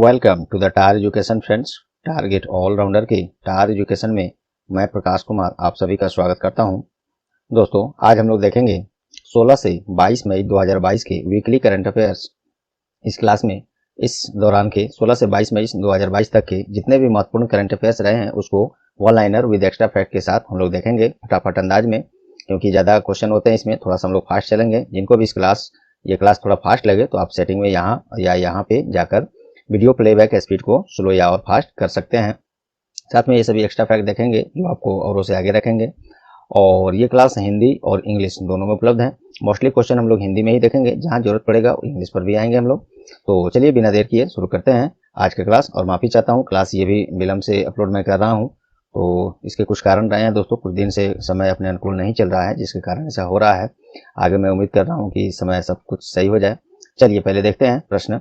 Welcome to the टार education friends. Target allrounder के टार एजुकेशन में मैं प्रकाश कुमार आप सभी का स्वागत करता हूं। दोस्तों, आज हम लोग देखेंगे 16 से 22 मई 2022 के वीकली करंट अफेयर्स। इस क्लास में इस दौरान के 16 से 22 मई 2022 तक के जितने भी महत्वपूर्ण करंट अफेयर्स रहे हैं उसको one liner with extra fact के साथ हम लोग देखेंगे फटाफट अंदाज में, क्योंकि ज़्यादा क्वेश्चन होते हैं इसमें। थोड़ा सा हम लोग फास्ट चलेंगे। जिनको भी ये क्लास थोड़ा फास्ट लगे तो आप सेटिंग में यहाँ या यहाँ पे जाकर वीडियो प्लेबैक स्पीड को स्लो या और फास्ट कर सकते हैं। साथ में ये सभी एक्स्ट्रा फैक्ट देखेंगे जो आपको औरों से आगे रखेंगे। और ये क्लास हिंदी और इंग्लिश दोनों में उपलब्ध है। मोस्टली क्वेश्चन हम लोग हिंदी में ही देखेंगे, जहां जरूरत पड़ेगा इंग्लिश पर भी आएंगे हम लोग। तो चलिए बिना देर किए शुरू करते हैं आज का क्लास। और माफ़ी चाहता हूँ, क्लास ये भी विलम्ब से अपलोड मैं कर रहा हूँ, तो इसके कुछ कारण रहे हैं दोस्तों। कुछ दिन से समय अपने अनुकूल नहीं चल रहा है, जिसके कारण ऐसा हो रहा है। आगे मैं उम्मीद कर रहा हूँ कि समय सब कुछ सही हो जाए। चलिए पहले देखते हैं प्रश्न।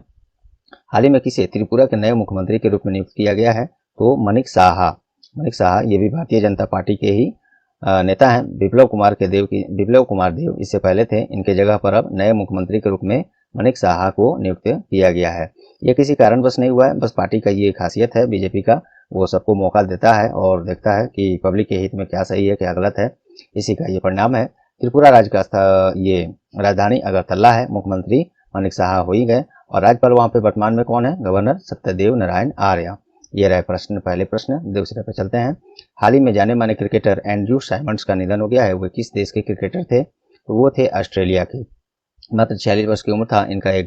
हाल ही में किसे त्रिपुरा के नए मुख्यमंत्री के रूप में नियुक्त किया गया है? तो मानिक साहा। मानिक साहा ये भी भारतीय जनता पार्टी के ही नेता हैं। विप्लव कुमार देव इससे पहले थे। इनके जगह पर अब नए मुख्यमंत्री के रूप में मानिक साहा को नियुक्त किया गया है। ये किसी कारणवश नहीं हुआ है, बस पार्टी का ये खासियत है बीजेपी का, वो सबको मौका देता है और देखता है कि पब्लिक के हित में क्या सही है क्या गलत है। इसी का ये परिणाम है। त्रिपुरा राज्य का ये राजधानी अगरतला है। मुख्यमंत्री मानिक साहा हो ही गए और राज्यपाल वहाँ पे वर्तमान में कौन है? गवर्नर सत्यदेव नारायण आर्य। ये रहे प्रश्न, पहले प्रश्न। दूसरे पे चलते हैं। हाल ही में जाने माने क्रिकेटर एंड्रू साइमंड्स का निधन हो गया है। वो किस देश के क्रिकेटर थे? तो वो थे ऑस्ट्रेलिया के। मात्र 46 वर्ष की उम्र था इनका। एक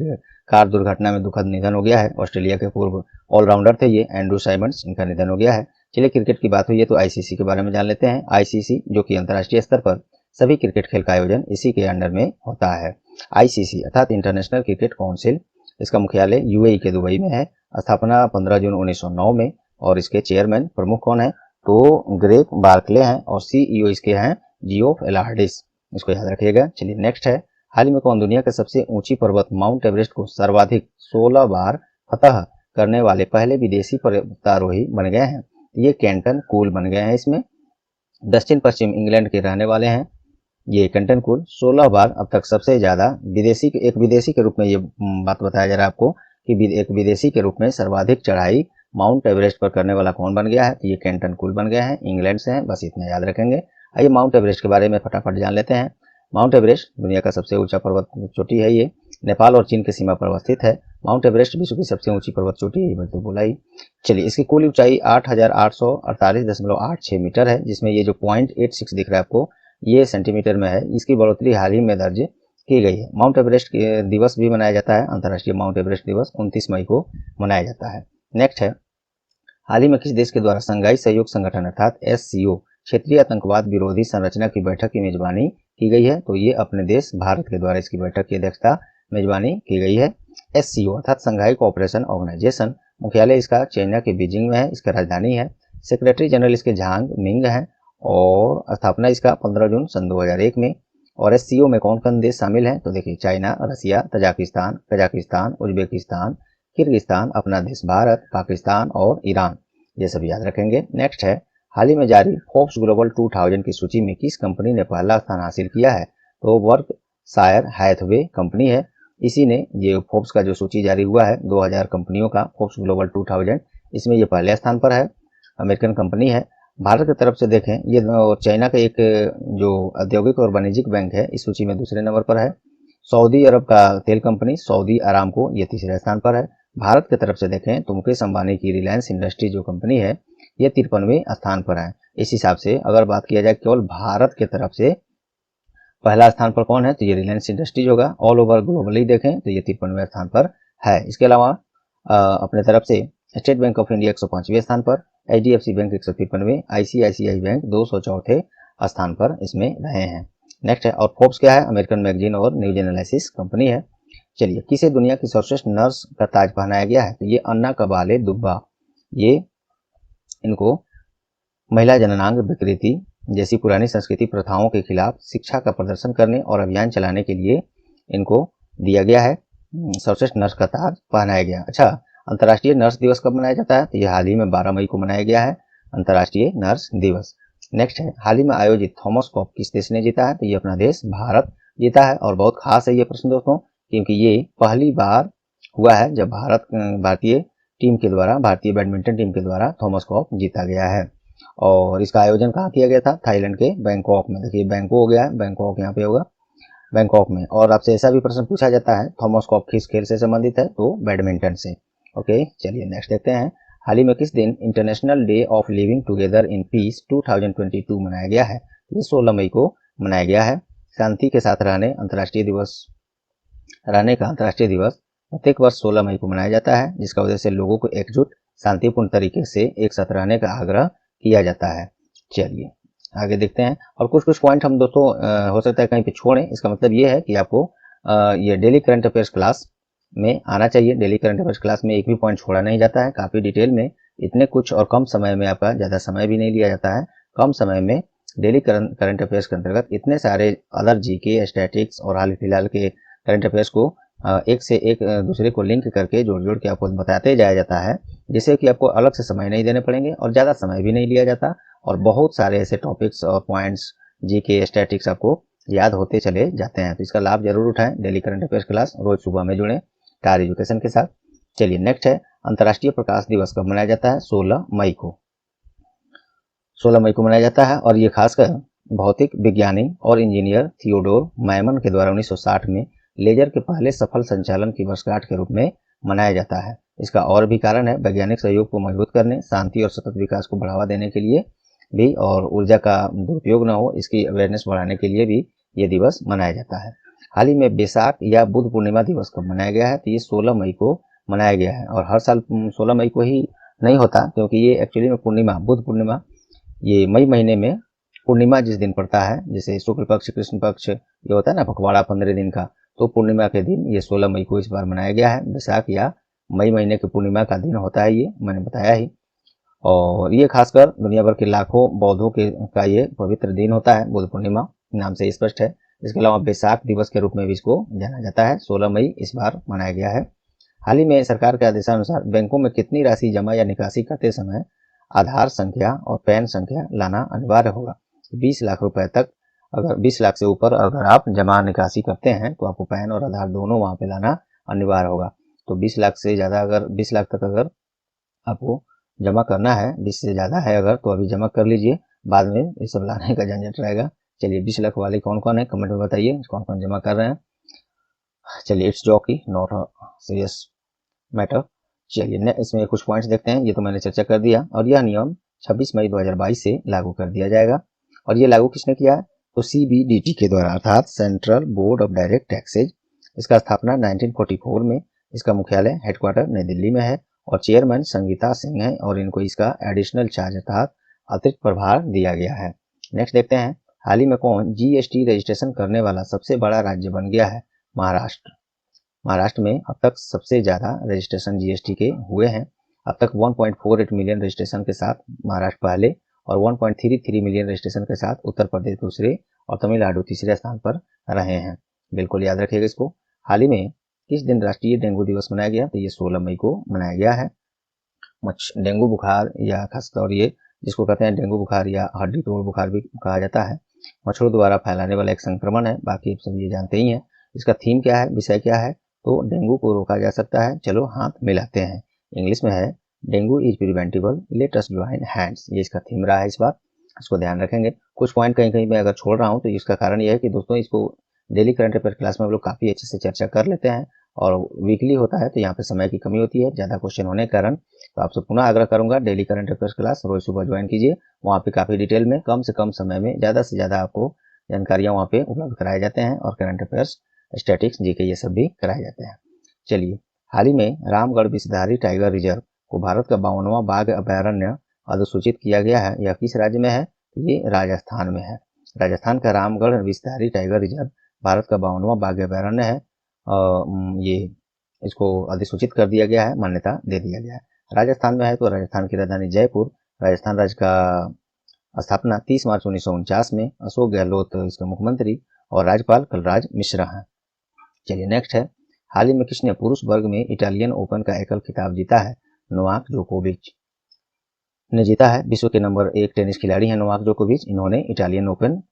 कार दुर्घटना में दुखद निधन हो गया है। ऑस्ट्रेलिया के पूर्व ऑलराउंडर थे ये एंड्रू साइमंड्स, इनका निधन हो गया है। चलिए क्रिकेट की बात हुई है तो आईसीसी के बारे में जान लेते हैं। आईसीसी जो कि अंतर्राष्ट्रीय स्तर पर सभी क्रिकेट खेल का आयोजन इसी के अंडर में होता है। आईसीसी अर्थात इंटरनेशनल क्रिकेट काउंसिल, इसका मुख्यालय यूएई के दुबई में है। स्थापना 15 जून 1909 में। और इसके चेयरमैन प्रमुख कौन है? तो ग्रेग बार्कले हैं और सीईओ इसके हैं जियोफ एलार्डिस। इसको याद रखिएगा। चलिए नेक्स्ट है। हाल ही में कौन दुनिया के सबसे ऊंची पर्वत माउंट एवरेस्ट को सर्वाधिक 16 बार फतह करने वाले पहले विदेशी पर्वतारोही बन गए हैं? ये केंटन कूल बन गए हैं। इसमें दक्षिण पश्चिम इंग्लैंड के रहने वाले हैं ये केंटन कूल। 16 बार अब तक सबसे ज्यादा एक विदेशी के रूप में ये बात बताया जा रहा है आपको कि एक विदेशी के रूप में सर्वाधिक चढ़ाई माउंट एवरेस्ट पर करने वाला कौन बन गया है? तो ये केंटन कूल बन गए हैं, इंग्लैंड से हैं। बस इतना याद रखेंगे। आइए माउंट एवरेस्ट के बारे में फटाफट जान लेते हैं। माउंट एवरेस्ट दुनिया का सबसे ऊंचा पर्वत चोटी है। ये नेपाल और चीन के सीमा पर अवस्थित है। माउंट एवरेस्ट विश्व की सबसे ऊंची पर्वत चोटी है, ये तो बोला ही। चलिए इसकी कुल ऊंचाई 8,848.86 मीटर है, जिसमें ये जो 0.86 दिख रहा है आपको ये सेंटीमीटर में है। इसकी बढ़ोतरी हाल ही में दर्ज की गई है। माउंट एवरेस्ट दिवस भी मनाया जाता है, अंतर्राष्ट्रीय माउंट एवरेस्ट दिवस 29 मई को मनाया जाता है। नेक्स्ट है। हाल ही में किस देश के द्वारा संघाई सहयोग संगठन अर्थात एससीओ क्षेत्रीय आतंकवाद विरोधी संरचना की बैठक की मेजबानी की गई है? तो ये अपने देश भारत के द्वारा इसकी बैठक की अध्यक्षता मेजबानी की गई है। एससीओ अर्थात संघाई कोऑपरेशन ऑर्गेनाइजेशन, मुख्यालय इसका चाइना के बीजिंग में है। इसका राजधानी है। सेक्रेटरी जनरल इसके झांग मिंग है और स्थापना इसका 15 जून सन 2001 में। और एससीओ में कौन कौन देश शामिल हैं? तो देखिए Russia, Tajikistan, Kazakhstan, Uzbekistan, Kyrgyzstan, अपना देश भारत, पाकिस्तान और ईरान। ये सब याद रखेंगे। नेक्स्ट है। हाल ही में जारी फोर्ब्स ग्लोबल 2000 की सूची में किस कंपनी ने पहला स्थान हासिल किया है? तो वर्कशायर हैथवे कंपनी है। इसी ने ये फोर्ब्स का जो सूची जारी हुआ है 2000 कंपनियों का, फोर्ब्स ग्लोबल 2000, इसमें ये पहले स्थान पर है। अमेरिकन कंपनी है। भारत की तरफ से देखें ये चाइना का एक जो औद्योगिक और वाणिज्यिक बैंक है इस सूची में दूसरे नंबर पर है। सऊदी अरब का तेल कंपनी सऊदी अरामको ये तीसरे स्थान पर है। भारत की तरफ से देखें तो मुकेश अंबानी की रिलायंस इंडस्ट्री जो कंपनी है ये 53वें स्थान पर है। इस हिसाब से अगर बात किया जाए केवल भारत की तरफ से पहला स्थान पर कौन है? तो ये रिलायंस इंडस्ट्रीज होगा। ऑल ओवर ग्लोबली देखें तो ये 53वें स्थान पर है। इसके अलावा अपने तरफ से स्टेट बैंक ऑफ इंडिया 105वें स्थान पर, एचडीएफसी बैंक 153वें, आईसीआईसीआई बैंक 204 स्थान पर इसमें रहे हैं। नेक्स्ट है। और फोर्ब्स क्या है? अमेरिकन मैगजीन और न्यूज एनालिसिस कंपनी है। चलिए किसे दुनिया की सर्वश्रेष्ठ नर्स का ताज पहनाया गया है? तो ये अन्ना कबाले दुब्बा। ये इनको महिला जननांग विकृति जैसी पुरानी संस्कृति प्रथाओं के खिलाफ शिक्षा का प्रदर्शन करने और अभियान चलाने के लिए इनको दिया गया है, सर्वश्रेष्ठ नर्स का ताज पहनाया गया। अच्छा, अंतर्राष्ट्रीय नर्स दिवस कब मनाया जाता है? तो ये हाल ही में 12 मई को मनाया गया है अंतर्राष्ट्रीय नर्स दिवस। नेक्स्ट है। हाल ही में आयोजित थॉमस कप किस देश ने जीता है? तो ये अपना देश भारत जीता है। और बहुत खास है ये प्रश्न दोस्तों, क्योंकि ये पहली बार हुआ है जब भारतीय टीम के द्वारा, भारतीय बैडमिंटन टीम के द्वारा थॉमस कप जीता गया है। और इसका आयोजन कहाँ किया गया था? थाईलैंड के बैंकॉक में। देखिए बैंकॉक हो गया है, बैंकॉक यहाँ पे होगा, बैंकॉक में। और आपसे ऐसा भी प्रश्न पूछा जाता है, थॉमस कप किस खेल से संबंधित है? तो बैडमिंटन से। ओके, चलिए नेक्स्ट देखते हैं। हाल ही में किस दिन international day of living together in peace 2022 मनाया गया है? ये 16 मई को मनाया गया है। शांति के साथ रहने का अंतर्राष्ट्रीय दिवस प्रत्येक वर्ष 16 मई को मनाया जाता है, जिसका उद्देश्य लोगों को एकजुट शांतिपूर्ण तरीके से एक साथ रहने का आग्रह किया जाता है। चलिए आगे देखते हैं। और कुछ पॉइंट हम दोस्तों हो सकता है कहीं पे छोड़ें। इसका मतलब ये है कि आपको ये डेली करंट अफेयर्स क्लास में आना चाहिए। डेली करंट अफेयर्स क्लास में एक भी पॉइंट छोड़ा नहीं जाता है, काफ़ी डिटेल में, इतने कुछ और कम समय में, आपका ज़्यादा समय भी नहीं लिया जाता है, कम समय में डेली करंट अफेयर्स के अंतर्गत इतने सारे अदर जीके, स्टैटिक्स और हाल फिलहाल के करंट अफेयर्स को एक से एक दूसरे को लिंक करके जोड़ के आपको बताते जाया जाता है, जिससे कि आपको अलग से समय नहीं देने पड़ेंगे और ज़्यादा समय भी नहीं लिया जाता, और बहुत सारे ऐसे टॉपिक्स और पॉइंट्स जीके स्टैटिक्स आपको याद होते चले जाते हैं। तो इसका लाभ जरूर उठाएं। डेली करंट अफेयर्स क्लास रोज सुबह में जुड़ें स्टार एजुकेशन के साथ। चलिए नेक्स्ट है, अंतर्राष्ट्रीय प्रकाश दिवस कब मनाया जाता है? 16 मई को। 16 मई को मनाया जाता है और ये खासकर भौतिक विज्ञानी और इंजीनियर थियोडोर मैमन के द्वारा 1960 में लेजर के पहले सफल संचालन की वर्षगांठ के रूप में मनाया जाता है। इसका और भी कारण है वैज्ञानिक सहयोग को मजबूत करने, शांति और सतत विकास को बढ़ावा देने के लिए भी, और ऊर्जा का दुरुपयोग न हो इसकी अवेयरनेस बढ़ाने के लिए भी ये दिवस मनाया जाता है। हाल ही में बैसाख या बुद्ध पूर्णिमा दिवस कब मनाया गया है? तो ये 16 मई को मनाया गया है। और हर साल 16 मई को ही नहीं होता, क्योंकि ये एक्चुअली में पूर्णिमा, बुद्ध पूर्णिमा, ये मई महीने में पूर्णिमा जिस दिन पड़ता है, जैसे शुक्ल पक्ष कृष्ण पक्ष ये होता है ना पखवाड़ा 15 दिन का, तो पूर्णिमा के दिन ये 16 मई को इस बार मनाया गया है। बैसाख या मई महीने की पूर्णिमा का दिन होता है, ये मैंने बताया ही। और ये खासकर दुनिया भर के लाखों बौद्धों के का ये पवित्र दिन होता है, बुद्ध पूर्णिमा नाम से स्पष्ट है। इसके अलावा बैसाख दिवस के रूप में भी इसको जाना जाता है। 16 मई इस बार मनाया गया है। हाल ही में सरकार के आदेशानुसार बैंकों में कितनी राशि जमा या निकासी करते समय आधार संख्या और पैन संख्या लाना अनिवार्य होगा? 20 लाख रुपए तक, अगर 20 लाख से ऊपर अगर आप जमा निकासी करते हैं तो आपको पैन और आधार दोनों वहां पे लाना अनिवार्य होगा। तो 20 लाख से ज़्यादा, अगर 20 लाख तक अगर आपको जमा करना है, 20 से ज़्यादा है अगर, तो अभी जमा कर लीजिए, बाद में ये सब लाने का झंझट रहेगा। चलिए 20 लाख वाले कौन कौन है कमेंट में बताइए, कौन कौन जमा कर रहे हैं। चलिए it's jockey not a serious matter. चलिए इसमें कुछ पॉइंट्स देखते हैं। ये तो मैंने चर्चा कर दिया। और यह नियम 26 मई 2022 से लागू कर दिया जाएगा। और ये लागू किसने किया है? तो CBDT के द्वारा, अर्थात central board of direct taxes. इसका स्थापना 1944 में, इसका मुख्यालय हेडक्वार्टर नई दिल्ली में है और चेयरमैन संगीता सिंह है, और इनको इसका एडिशनल चार्ज अर्थात अतिरिक्त प्रभार दिया गया है। नेक्स्ट देखते हैं, हाल ही में कौन GST रजिस्ट्रेशन करने वाला सबसे बड़ा राज्य बन गया है? महाराष्ट्र। महाराष्ट्र में अब तक सबसे ज़्यादा रजिस्ट्रेशन GST के हुए हैं। अब तक 1.48 मिलियन रजिस्ट्रेशन के साथ महाराष्ट्र पहले, और 1.33 मिलियन रजिस्ट्रेशन के साथ उत्तर प्रदेश दूसरे और तमिलनाडु तीसरे स्थान पर रहे हैं। बिल्कुल याद रखिएगा इसको। हाल ही में किस दिन राष्ट्रीय डेंगू दिवस मनाया गया? तो ये 16 मई को मनाया गया है। डेंगू बुखार, या खासतौर ये जिसको कहते हैं डेंगू बुखार या हड्डी तोड़ बुखार भी कहा जाता है, मच्छरों द्वारा फैलाने वाला एक संक्रमण है। बाकी आप सब ये जानते ही हैं। इसका थीम क्या है, विषय क्या है? तो डेंगू को रोका जा सकता है, चलो हाथ मिलाते हैं। इंग्लिश में है dengue is preventable, let us join hands. ये इसका थीम रहा है इस बार, इसको ध्यान रखेंगे। कुछ पॉइंट कहीं कहीं मैं अगर छोड़ रहा हूँ तो इसका कारण यह है कि दोस्तों इसको डेली करंट अफेयर क्लास में हम लोग काफ़ी अच्छे से चर्चा कर लेते हैं, और वीकली होता है तो यहाँ पे समय की कमी होती है, ज़्यादा क्वेश्चन होने के कारण। तो आपसे पुनः आग्रह करूंगा, डेली करंट अफेयर्स क्लास रोज सुबह ज्वाइन कीजिए। वहाँ पे काफ़ी डिटेल में, कम से कम समय में ज़्यादा से ज़्यादा आपको जानकारियाँ वहाँ पे उपलब्ध कराए जाते हैं, और करंट अफेयर्स, स्टैटिक्स, जीके ये सब भी कराए जाते हैं। चलिए, हाल ही में रामगढ़ विषधारी टाइगर रिजर्व को भारत का 52वां बाघ अभयारण्य अधिसूचित किया गया है। यह किस राज्य में है? ये राजस्थान में है। राजस्थान का रामगढ़ विषधारी टाइगर रिजर्व भारत का 52वां बाघ अभयारण्य है। ये इसको अधिसूचित कर दिया गया है, मान्यता दे दिया गया है। राजस्थान में है तो राजस्थान की राजधानी जयपुर। राजस्थान राज्य का स्थापना 30 मार्च 1949 में अशोक गहलोत इसके मुख्यमंत्री और राज्यपाल कलराज मिश्रा हैं। चलिए नेक्स्ट है, हाल ही में किसने पुरुष वर्ग में इटालियन ओपन का एकल खिताब जीता है? नोवाक जोकोविच ने जीता है। विश्व के नंबर 1 टेनिस खिलाड़ी हैं नोवाक जोकोविच। इन्होंने इटालियन ओपन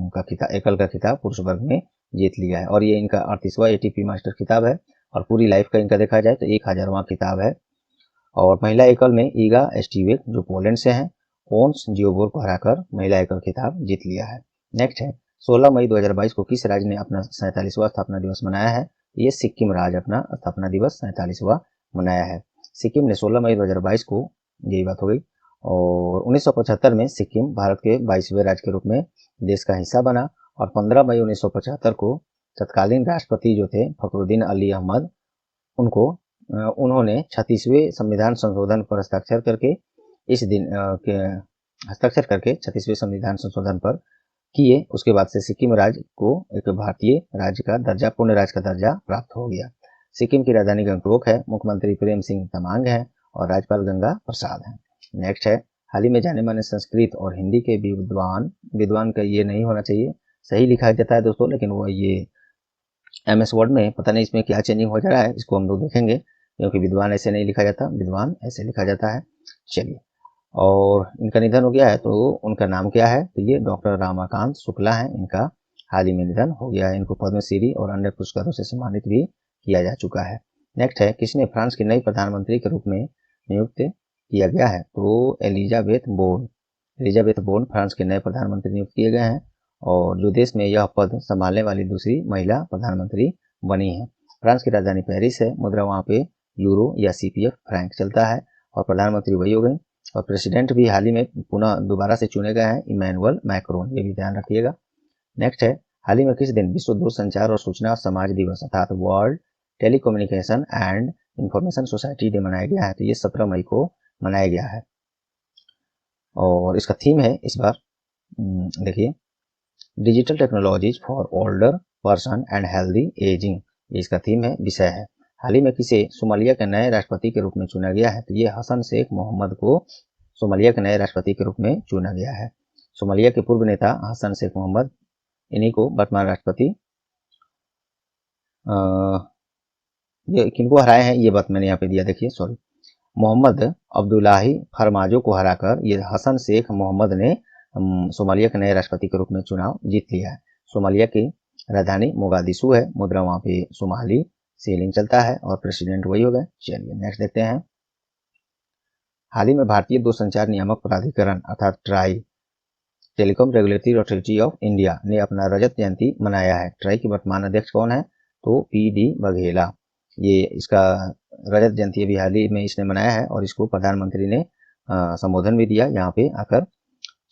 का खिताब, एकल का खिताब पुरुष वर्ग में जीत लिया है, और ये इनका 38वां ATP मास्टर खिताब है, और पूरी लाइफ का इनका देखा जाए तो 1000वां खिताब है। और महिला एकल में ईगा स्टीवेक जो पोलैंड से हैं, ओन्स जियोबोर को हराकर महिला एकल खिताब जीत लिया है। नेक्स्ट है 16 मई 2022 को किस राज्य ने अपना 47वां स्थापना दिवस मनाया है? ये सिक्किम राज्य अपना स्थापना दिवस 47वां मनाया है। सिक्किम ने 16 मई 2022 को, यही बात हो गई, और 1975 में सिक्किम भारत के 22वें राज्य के रूप में देश का हिस्सा बना और 15 मई 1975 को तत्कालीन राष्ट्रपति जो थे फखरुद्दीन अली अहमद, उन्होंने 36वें संविधान संशोधन पर हस्ताक्षर करके इस दिन 36वें संविधान संशोधन पर किए। उसके बाद से सिक्किम राज्य को एक भारतीय राज्य का दर्जा, पूर्ण राज्य का दर्जा प्राप्त हो गया। सिक्किम की राजधानी गंगटोक है, मुख्यमंत्री प्रेम सिंह तमांग है और राज्यपाल गंगा प्रसाद है। नेक्स्ट है हाल ही में जाने माने संस्कृत और हिंदी के विद्वान का ये नहीं होना चाहिए, सही लिखा जाता है दोस्तों, लेकिन वो ये MS वर्ड में पता नहीं इसमें क्या चेंजिंग हो जा रहा है, इसको हम लोग देखेंगे, क्योंकि विद्वान ऐसे नहीं लिखा जाता, विद्वान ऐसे लिखा जाता है। चलिए, और इनका निधन हो गया है, तो उनका नाम क्या है? तो ये डॉक्टर रमाकांत शुक्ला है, इनका हाल ही में निधन हो गया है। इनको पद्मश्री और अन्य पुरस्कारों से सम्मानित भी किया जा चुका है। नेक्स्ट है किसने फ्रांस की नई प्रधानमंत्री के रूप में नियुक्त किया गया है? तो एलिजाबेथ बोर्न फ्रांस के नए प्रधानमंत्री नियुक्त किए गए हैं और जो देश में यह पद संभालने वाली दूसरी महिला प्रधानमंत्री बनी है। फ्रांस की राजधानी पेरिस है, मुद्रा वहाँ पे यूरो या CPF फ्रैंक चलता है और प्रधानमंत्री वही हो गए और प्रेसिडेंट भी हाल ही में पुनः दोबारा से चुने गए हैं, इमैनुअल मैक्रोन, ये भी ध्यान रखिएगा। नेक्स्ट है हाल ही में किस दिन विश्व दूरसंचार और सूचना समाज दिवस अर्थात world telecommunication and information society day मनाया गया है? तो ये 17 मई को मनाया गया है और इसका थीम है इस बार, देखिए, digital technologies for older person and healthy ageing, ये इसका थीम है, विषय है। हाल ही में किसे सोमालिया के नए राष्ट्रपति के रूप में चुना गया है? तो ये हसन शेख मोहम्मद को सोमालिया के नए राष्ट्रपति के रूप में चुना गया है। सोमालिया के पूर्व नेता हसन शेख मोहम्मद, इन्हीं को वर्तमान राष्ट्रपति, ये किनको हराए हैं ये बात मैंने यहाँ पे दिया, देखिए, सॉरी, मोहम्मद अब्दुल्लाही फरमाजो को हराकर ये हसन शेख मोहम्मद ने सोमालिया के नए राष्ट्रपति के रूप में चुनाव जीत लिया है। सोमालिया की राजधानी मोगादिशु है, मुद्रा वहाँ पे सोमाली सेलिंग चलता है और प्रेसिडेंट वही हो गए। चलिए नेक्स्ट देखते हैं। हाल ही में भारतीय दूरसंचार नियामक प्राधिकरण अर्थात try, telecom regulatory authority of India ने अपना रजत जयंती मनाया है। ट्राई के वर्तमान अध्यक्ष कौन है? तो PD बघेला, ये इसका रजत जयंती अभी हाल ही में इसने मनाया है और इसको प्रधानमंत्री ने संबोधन भी दिया यहाँ पे आकर।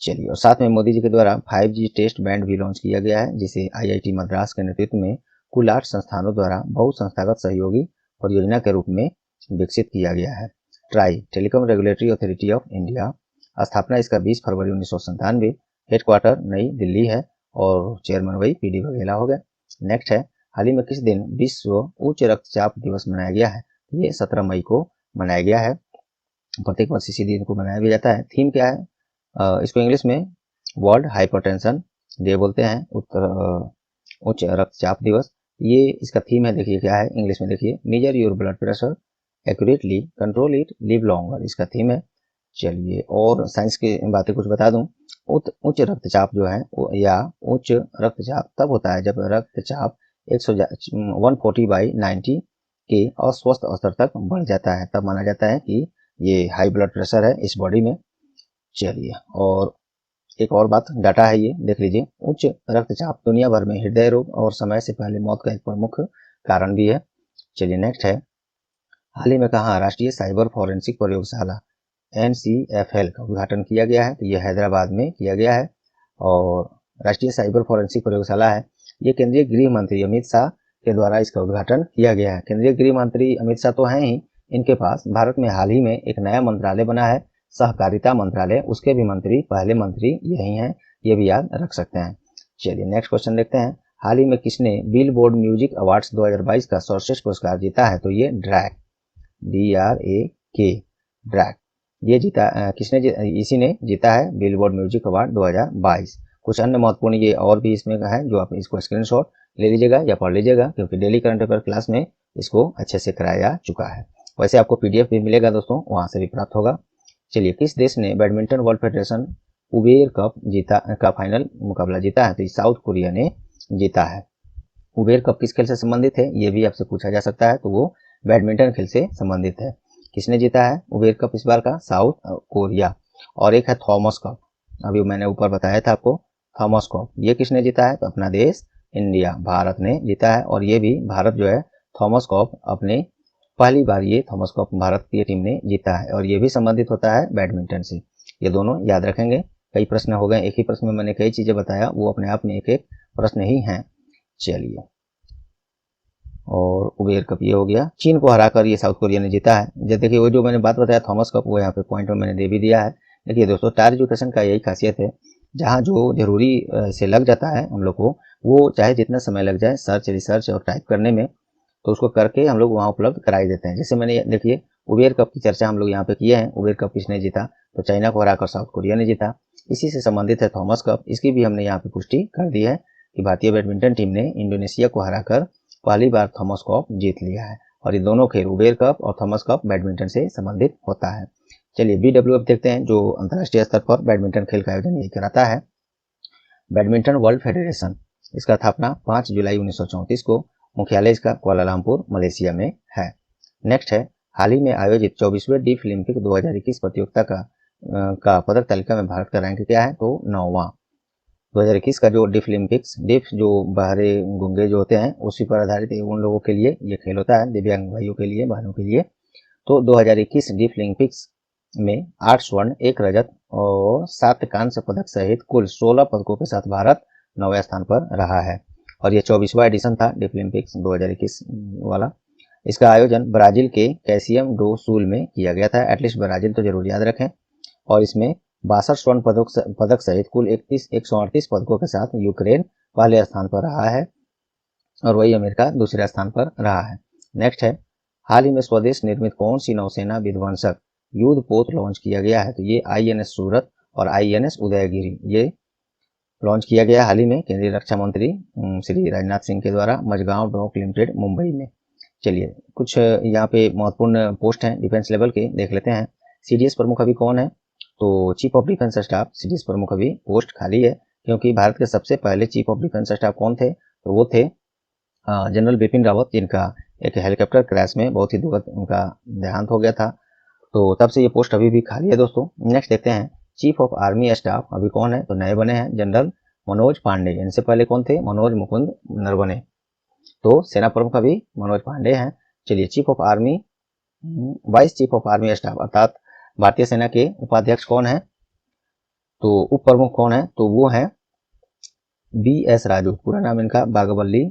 चलिए, और साथ में मोदी जी के द्वारा 5G टेस्ट बैंड भी लॉन्च किया गया है, जिसे IIT मद्रास के नेतृत्व में कुल 8 संस्थानों द्वारा बहुसंस्थागत सहयोगी परियोजना के रूप में विकसित किया गया है। Try, telecom regulatory authority of India, स्थापना इसका 20 फरवरी 1997, हेडक्वार्टर नई दिल्ली है और चेयरमैन वही PD बघेला हो गए। नेक्स्ट है हाल ही में किस दिन विश्व उच्च रक्तचाप दिवस मनाया गया है? ये 17 मई को मनाया गया है। प्रत्येक वर्ष इसी दिन को मनाया भी जाता है। थीम क्या है? इसको इंग्लिश में वर्ल्ड हाइपरटेंशन डे बोलते हैं, उच्च रक्तचाप दिवस। ये इसका थीम है, देखिए क्या है इंग्लिश में, देखिए, major your blood pressure accurately, control it, live longer, इसका थीम है। चलिए, और साइंस की बातें कुछ बता दूं। उच्च रक्तचाप जो है या उच्च रक्तचाप तब होता है जब रक्तचाप 140/90 के अस्वस्थ स्तर तक बढ़ जाता है, तब माना जाता है कि ये हाई ब्लड प्रेशर है इस बॉडी में। चलिए, और एक और बात, डाटा है ये, देख लीजिए। उच्च रक्तचाप दुनिया भर में हृदय रोग और समय से पहले मौत का एक प्रमुख कारण भी है। चलिए नेक्स्ट है हाल ही में कहाँ राष्ट्रीय साइबर फॉरेंसिक प्रयोगशाला NCFL का उद्घाटन किया गया है? तो ये हैदराबाद में किया गया है और राष्ट्रीय साइबर फॉरेंसिक प्रयोगशाला है, ये केंद्रीय गृह मंत्री अमित शाह के द्वारा इसका उद्घाटन किया गया है। केंद्रीय गृह मंत्री अमित शाह तो हैं ही, इनके पास भारत में हाल ही में एक नया मंत्रालय बना है, सहकारिता मंत्रालय, उसके भी मंत्री, पहले मंत्री यही हैं, ये भी याद रख सकते हैं। चलिए नेक्स्ट क्वेश्चन देखते हैं। हाल ही में किसने बिलबोर्ड म्यूजिक अवार्ड्स 2022 का सर्वश्रेष्ठ पुरस्कार जीता है? तो ये ड्रैक, DRAK, ड्रैक, ये जीता, इसी ने जीता है बिलबोर्ड म्यूजिक अवार्ड 2022। कुछ अन्य महत्वपूर्ण ये और भी इसमें है जो आप इसको स्क्रीनशॉट ले लीजिएगा या पढ़ लीजिएगा, क्योंकि डेली करंट अफेयर क्लास में इसको अच्छे से कराया जा चुका है। वैसे आपको PDF भी मिलेगा दोस्तों, वहां से भी प्राप्त होगा। चलिए, किस देश ने badminton world federation Uber cup का फाइनल मुकाबला जीता है? तो साउथ कोरिया ने जीता है। उबेर कप किस खेल से संबंधित है? ये भी आपसे पूछा जा सकता है, तो वो बैडमिंटन खेल से संबंधित है। किसने जीता है उबेर कप इस बार का? South Korea. और एक है थॉमस कप, अभी मैंने ऊपर बताया था आपको थॉमस कप, ये किसने जीता है? तो अपना देश इंडिया, भारत ने जीता है। और ये भी भारत जो है थॉमस कप अपने पहली बार ये थॉमस कप भारत की टीम ने जीता है। और ये भी संबंधित होता है बैडमिंटन से, ये दोनों याद रखेंगे। कई प्रश्न हो गए, एक ही प्रश्न में मैंने कई चीजें बताया, वो अपने आप में एक एक प्रश्न ही हैं। चलिए, और उबेर कप ये हो गया, चीन को हराकर ये साउथ कोरिया ने जीता है। जब देखिए वो जो मैंने बात बताया थॉमस कप, वो यहाँ पे पॉइंट में मैंने दे भी दिया है। देखिए दोस्तों, टायर एजुकेशन का यही खासियत है, जहाँ जो जरूरी से लग जाता है हम लोग को, वो चाहे जितना समय लग जाए सर्च रिसर्च और टाइप करने में, तो उसको करके हम लोग वहाँ उपलब्ध कराई देते हैं। जैसे मैंने देखिए उबेर कप की चर्चा हम लोग यहाँ पे किए हैं, उबेर कप किसने जीता? तो चाइना को हराकर साउथ कोरिया ने जीता। इसी से संबंधित है थॉमस कप, इसकी भी हमने यहाँ पे पुष्टि कर दी है कि भारतीय बैडमिंटन टीम ने इंडोनेशिया को हराकर पहली बार थॉमस कप जीत लिया है। और ये दोनों खेल उबेर कप और थॉमस कप बैडमिंटन से संबंधित होता है। चलिए BWF देखते हैं, जो अंतर्राष्ट्रीय स्तर पर बैडमिंटन खेल का आयोजन यही कराता है। बैडमिंटन वर्ल्ड फेडरेशन, इसका स्थापना 5 जुलाई 1934 को, मुख्यालय इसका कुआलालंपुर मलेशिया में है। नेक्स्ट है, हाल ही में आयोजित 24वें डीफ ओलंपिक 2021 प्रतियोगिता का पदक तालिका में भारत का रैंक क्या है? तो 9वां। 2021 का जो डीफ ओलंपिक्स, डीफ जो बहरे गूंगे जो होते हैं उसी पर आधारित उन लोगों के लिए ये खेल होता है, दिव्यांग भाइयों के लिए, बहनों के लिए। तो 2021 डीफ ओलंपिक्स में 8 स्वर्ण, 1 रजत और 7 कांस्य पदक सहित कुल 16 पदकों के साथ भारत 9वें स्थान पर रहा है। और ये 24वां एडिशन था डीफ ओलंपिक्स 2021 वाला। इसका आयोजन ब्राजील के कैसियम डो सूल में किया गया था। एटलीस्ट ब्राजील तो जरूर याद रखें। और इसमें 62 स्वर्ण पदक सहित कुल 138 पदकों के साथ यूक्रेन पहले स्थान पर रहा है और वही अमेरिका दूसरे स्थान पर रहा है। नेक्स्ट है, हाल ही में स्वदेश निर्मित कौन सी नौसेना विध्वंसक युद्ध पोत लॉन्च किया गया है? तो ये INS सूरत और INS उदयगिरी, ये लॉन्च किया गया हाल ही में केंद्रीय रक्षा मंत्री श्री राजनाथ सिंह के द्वारा मझगांव डॉक लिमिटेड मुंबई में। चलिए, कुछ यहाँ पे महत्वपूर्ण पोस्ट हैं डिफेंस लेवल के, देख लेते हैं। CDS प्रमुख अभी कौन है? तो chief of defence staff CDS प्रमुख अभी पोस्ट खाली है, क्योंकि भारत के सबसे पहले चीफ ऑफ डिफेंस स्टाफ कौन थे? तो वो थे जनरल बिपिन रावत, जिनका एक हेलीकॉप्टर क्रैश में बहुत ही दुखद उनका देहांत हो गया था। तो तब से ये पोस्ट अभी भी खाली है दोस्तों। नेक्स्ट देखते हैं, चीफ ऑफ आर्मी स्टाफ अभी कौन है? तो नए बने हैं जनरल मनोज पांडे। इनसे पहले कौन थे? मनोज मुकुंद नरवणे। तो सेना प्रमुख अभी मनोज पांडे हैं। चलिए, chief of army, vice chief of army staff अर्थात भारतीय सेना के उपाध्यक्ष कौन है? तो उप प्रमुख कौन है? तो वो है BS राजू, पूरा नाम इनका बागवल्ली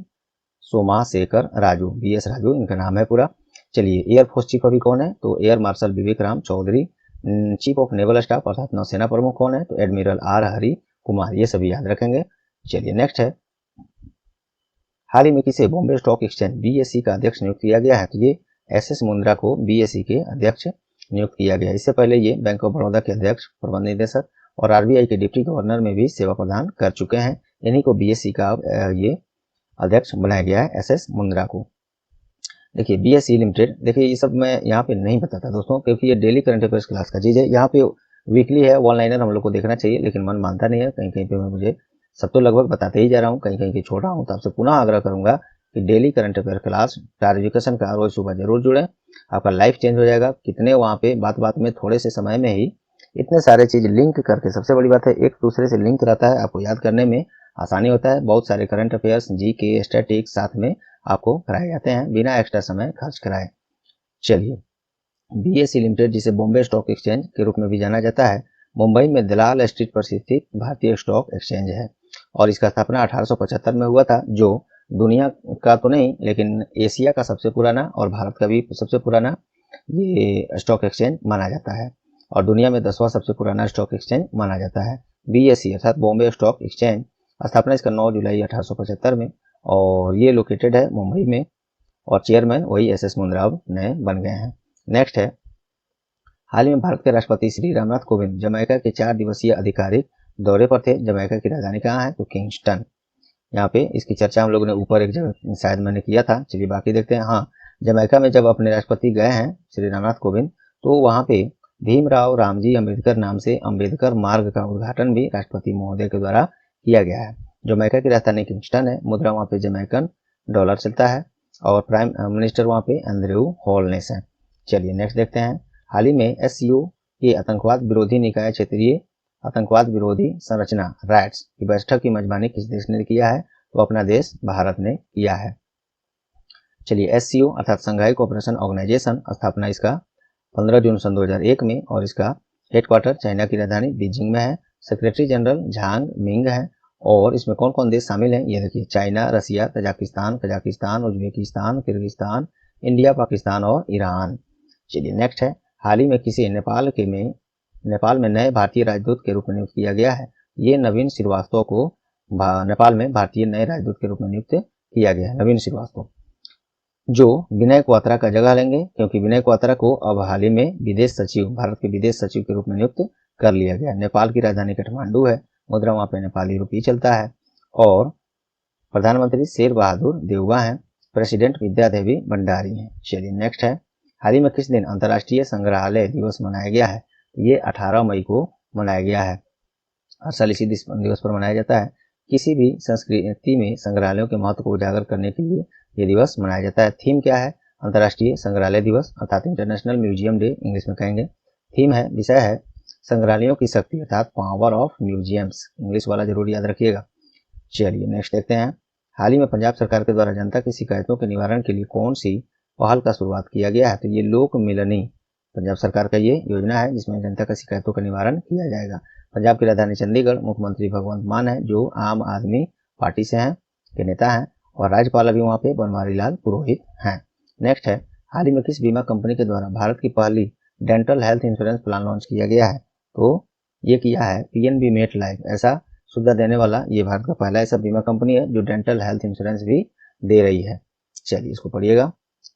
सोमाशेखर राजू, BS राजू इनका नाम है पूरा। चलिए, एयरफोर्स चीफ अभी कौन है? तो air marshal Vivek Ram Chaudhary. Chief of naval staff अर्थात नौसेना प्रमुख कौन है? तो एडमिरल R हरि कुमार, ये सभी याद रखेंगे। चलिए, नेक्स्ट है, हाल ही में किसे बॉम्बे स्टॉक एक्सचेंज BSE का अध्यक्ष नियुक्त किया गया है? तो ये SS मुंद्रा को BSE के अध्यक्ष नियुक्त किया गया। इससे पहले ये बैंक ऑफ बड़ौदा के अध्यक्ष, प्रबंध निदेशक और RBI के डिप्टी गवर्नर में भी सेवा प्रदान कर चुके हैं। इन्हीं को BSE का ये अध्यक्ष बनाया गया है, SS मुंद्रा को। देखिए BSE लिमिटेड, देखिए ये सब मैं यहाँ पे नहीं बताता दोस्तों, क्योंकि ये डेली करंट अफेयर्स क्लास का चीज है। यहाँ पे वीकली है, वन लाइनर हम लोग को देखना चाहिए, लेकिन मन मानता नहीं है। कहीं कहीं पे मैं मुझे सब तो लगभग बताते ही जा रहा हूँ, कहीं कहीं छोड़ रहा हूँ। तो आपसे पुनः आग्रह करूंगा कि daily current affair class tyre education का रोज सुबह जरूर जुड़े, आपका लाइफ चेंज हो जाएगा। कितने वहाँ पे बात बात में थोड़े से समय में ही इतने सारे चीज लिंक करके, सबसे बड़ी बात है एक दूसरे से लिंक रहता है, आपको याद करने में आसानी होता है। बहुत सारे करंट अफेयर्स, GK, स्टैटिक्स साथ में आपको कराए जाते हैं बिना एक्स्ट्रा समय खर्च कराए। चलिए, BSE लिमिटेड, जिसे बॉम्बे स्टॉक एक्सचेंज के रूप में भी जाना जाता है, मुंबई में दलाल स्ट्रीट पर स्थित भारतीय स्टॉक एक्सचेंज है और इसका स्थापना 1875 में हुआ था, जो दुनिया का तो नहीं लेकिन एशिया का सबसे पुराना और भारत का भी सबसे पुराना ये स्टॉक एक्सचेंज माना जाता है और दुनिया में 10वां सबसे पुराना स्टॉक एक्सचेंज माना जाता है। BSE अर्थात बॉम्बे स्टॉक एक्सचेंज, स्थापना इसका 9 जुलाई 1875 में और ये लोकेटेड है मुंबई में और चेयरमैन वही SS मुंद्रा नए बन गए हैं। नेक्स्ट है, हाल ही में भारत के राष्ट्रपति श्री रामनाथ कोविंद जमैका के 4 दिवसीय आधिकारिक दौरे पर थे। जमैका की राजधानी कहाँ है? तो किंगस्टन। यहाँ पे इसकी चर्चा हम लोगों ने ऊपर एक जगह शायद मैंने किया था। चलिए बाकी देखते हैं। हाँ, जमैका में जब अपने राष्ट्रपति गए हैं श्री रामनाथ कोविंद, तो वहाँ पे भीमराव रामजी अम्बेडकर नाम से अम्बेडकर मार्ग का उद्घाटन भी राष्ट्रपति महोदय के द्वारा किया गया है। जमैका की राजधानी किंगस्टन है, मुद्रा वहाँ पे जमैकन डॉलर चलता है और प्राइम मिनिस्टर वहाँ पे एंड्रयू होलनेस है। चलिए नेक्स्ट देखते हैं। हाल ही में SCO के आतंकवाद विरोधी निकाय क्षेत्रीय आतंकवाद विरोधी संरचना रैट्स की बैठक की मेजबानी किस देश ने किया है? तो अपना देश भारत ने किया है। चलिए SCO अर्थात संघाई कोऑपरेशन ऑर्गेनाइजेशन, स्थापना इसका 15 जून सन 2001 में और इसका हेडक्वार्टर चाइना की राजधानी बीजिंग में है। सेक्रेटरी जनरल झांग मिंग है और इसमें कौन कौन देश शामिल हैं ये देखिए, China, Russia, Kazakhstan, Uzbekistan, Kyrgyzstan, India, Pakistan और ईरान। चलिए नेक्स्ट है। हाल ही में किसी नेपाल में नए भारतीय राजदूत के रूप में नियुक्त किया गया है? ये नवीन श्रीवास्तव को नेपाल में भारतीय नए राजदूत के रूप में नियुक्त किया गया है, नवीन श्रीवास्तव, जो विनय क्वात्रा का जगह लेंगे, क्योंकि विनय क्वात्रा को अब हाल ही में विदेश सचिव, भारत के विदेश सचिव के रूप में नियुक्त कर लिया गया। नेपाल की राजधानी काठमांडू है, मुद्रा वहां पे नेपाली रुपये चलता है और प्रधानमंत्री शेर बहादुर देउवा हैं, प्रेसिडेंट विद्या देवी भंडारी हैं। चलिए नेक्स्ट है। हाल ही में किस दिन अंतर्राष्ट्रीय संग्रहालय दिवस मनाया गया है? ये 18 मई को मनाया गया है। हर साल इसी दिवस पर मनाया जाता है। किसी भी संस्कृति में संग्रहालयों के महत्व को उजागर करने के लिए ये दिवस मनाया जाता है। थीम क्या है? अंतर्राष्ट्रीय संग्रहालय दिवस अर्थात इंटरनेशनल म्यूजियम डे इंग्लिश में कहेंगे। थीम है, विषय है संग्रहालयों की शक्ति अर्थात पावर ऑफ म्यूजियम्स, इंग्लिश वाला जरूर याद रखिएगा। चलिए नेक्स्ट देखते हैं। हाल ही में पंजाब सरकार के द्वारा जनता की शिकायतों के निवारण के लिए कौन सी पहल का शुरुआत किया गया है? तो ये लोक मिलनी पंजाब सरकार का ये योजना है जिसमें जनता का शिकायतों का निवारण किया जाएगा। पंजाब की राजधानी चंडीगढ़, मुख्यमंत्री भगवंत मान है जो आम आदमी पार्टी से हैं, के नेता हैं और राज्यपाल अभी वहाँ पे बनवारी लाल पुरोहित हैं। नेक्स्ट है। हाल ही में किस बीमा कंपनी के द्वारा भारत की पहली dental health insurance plan launch किया गया है? तो ये किया है PNB मेट लाइफ। ऐसा सुविधा देने वाला ये भारत का पहला ऐसा बीमा कंपनी है जो डेंटल हेल्थ इंश्योरेंस भी दे रही है। चलिए इसको पढ़िएगा।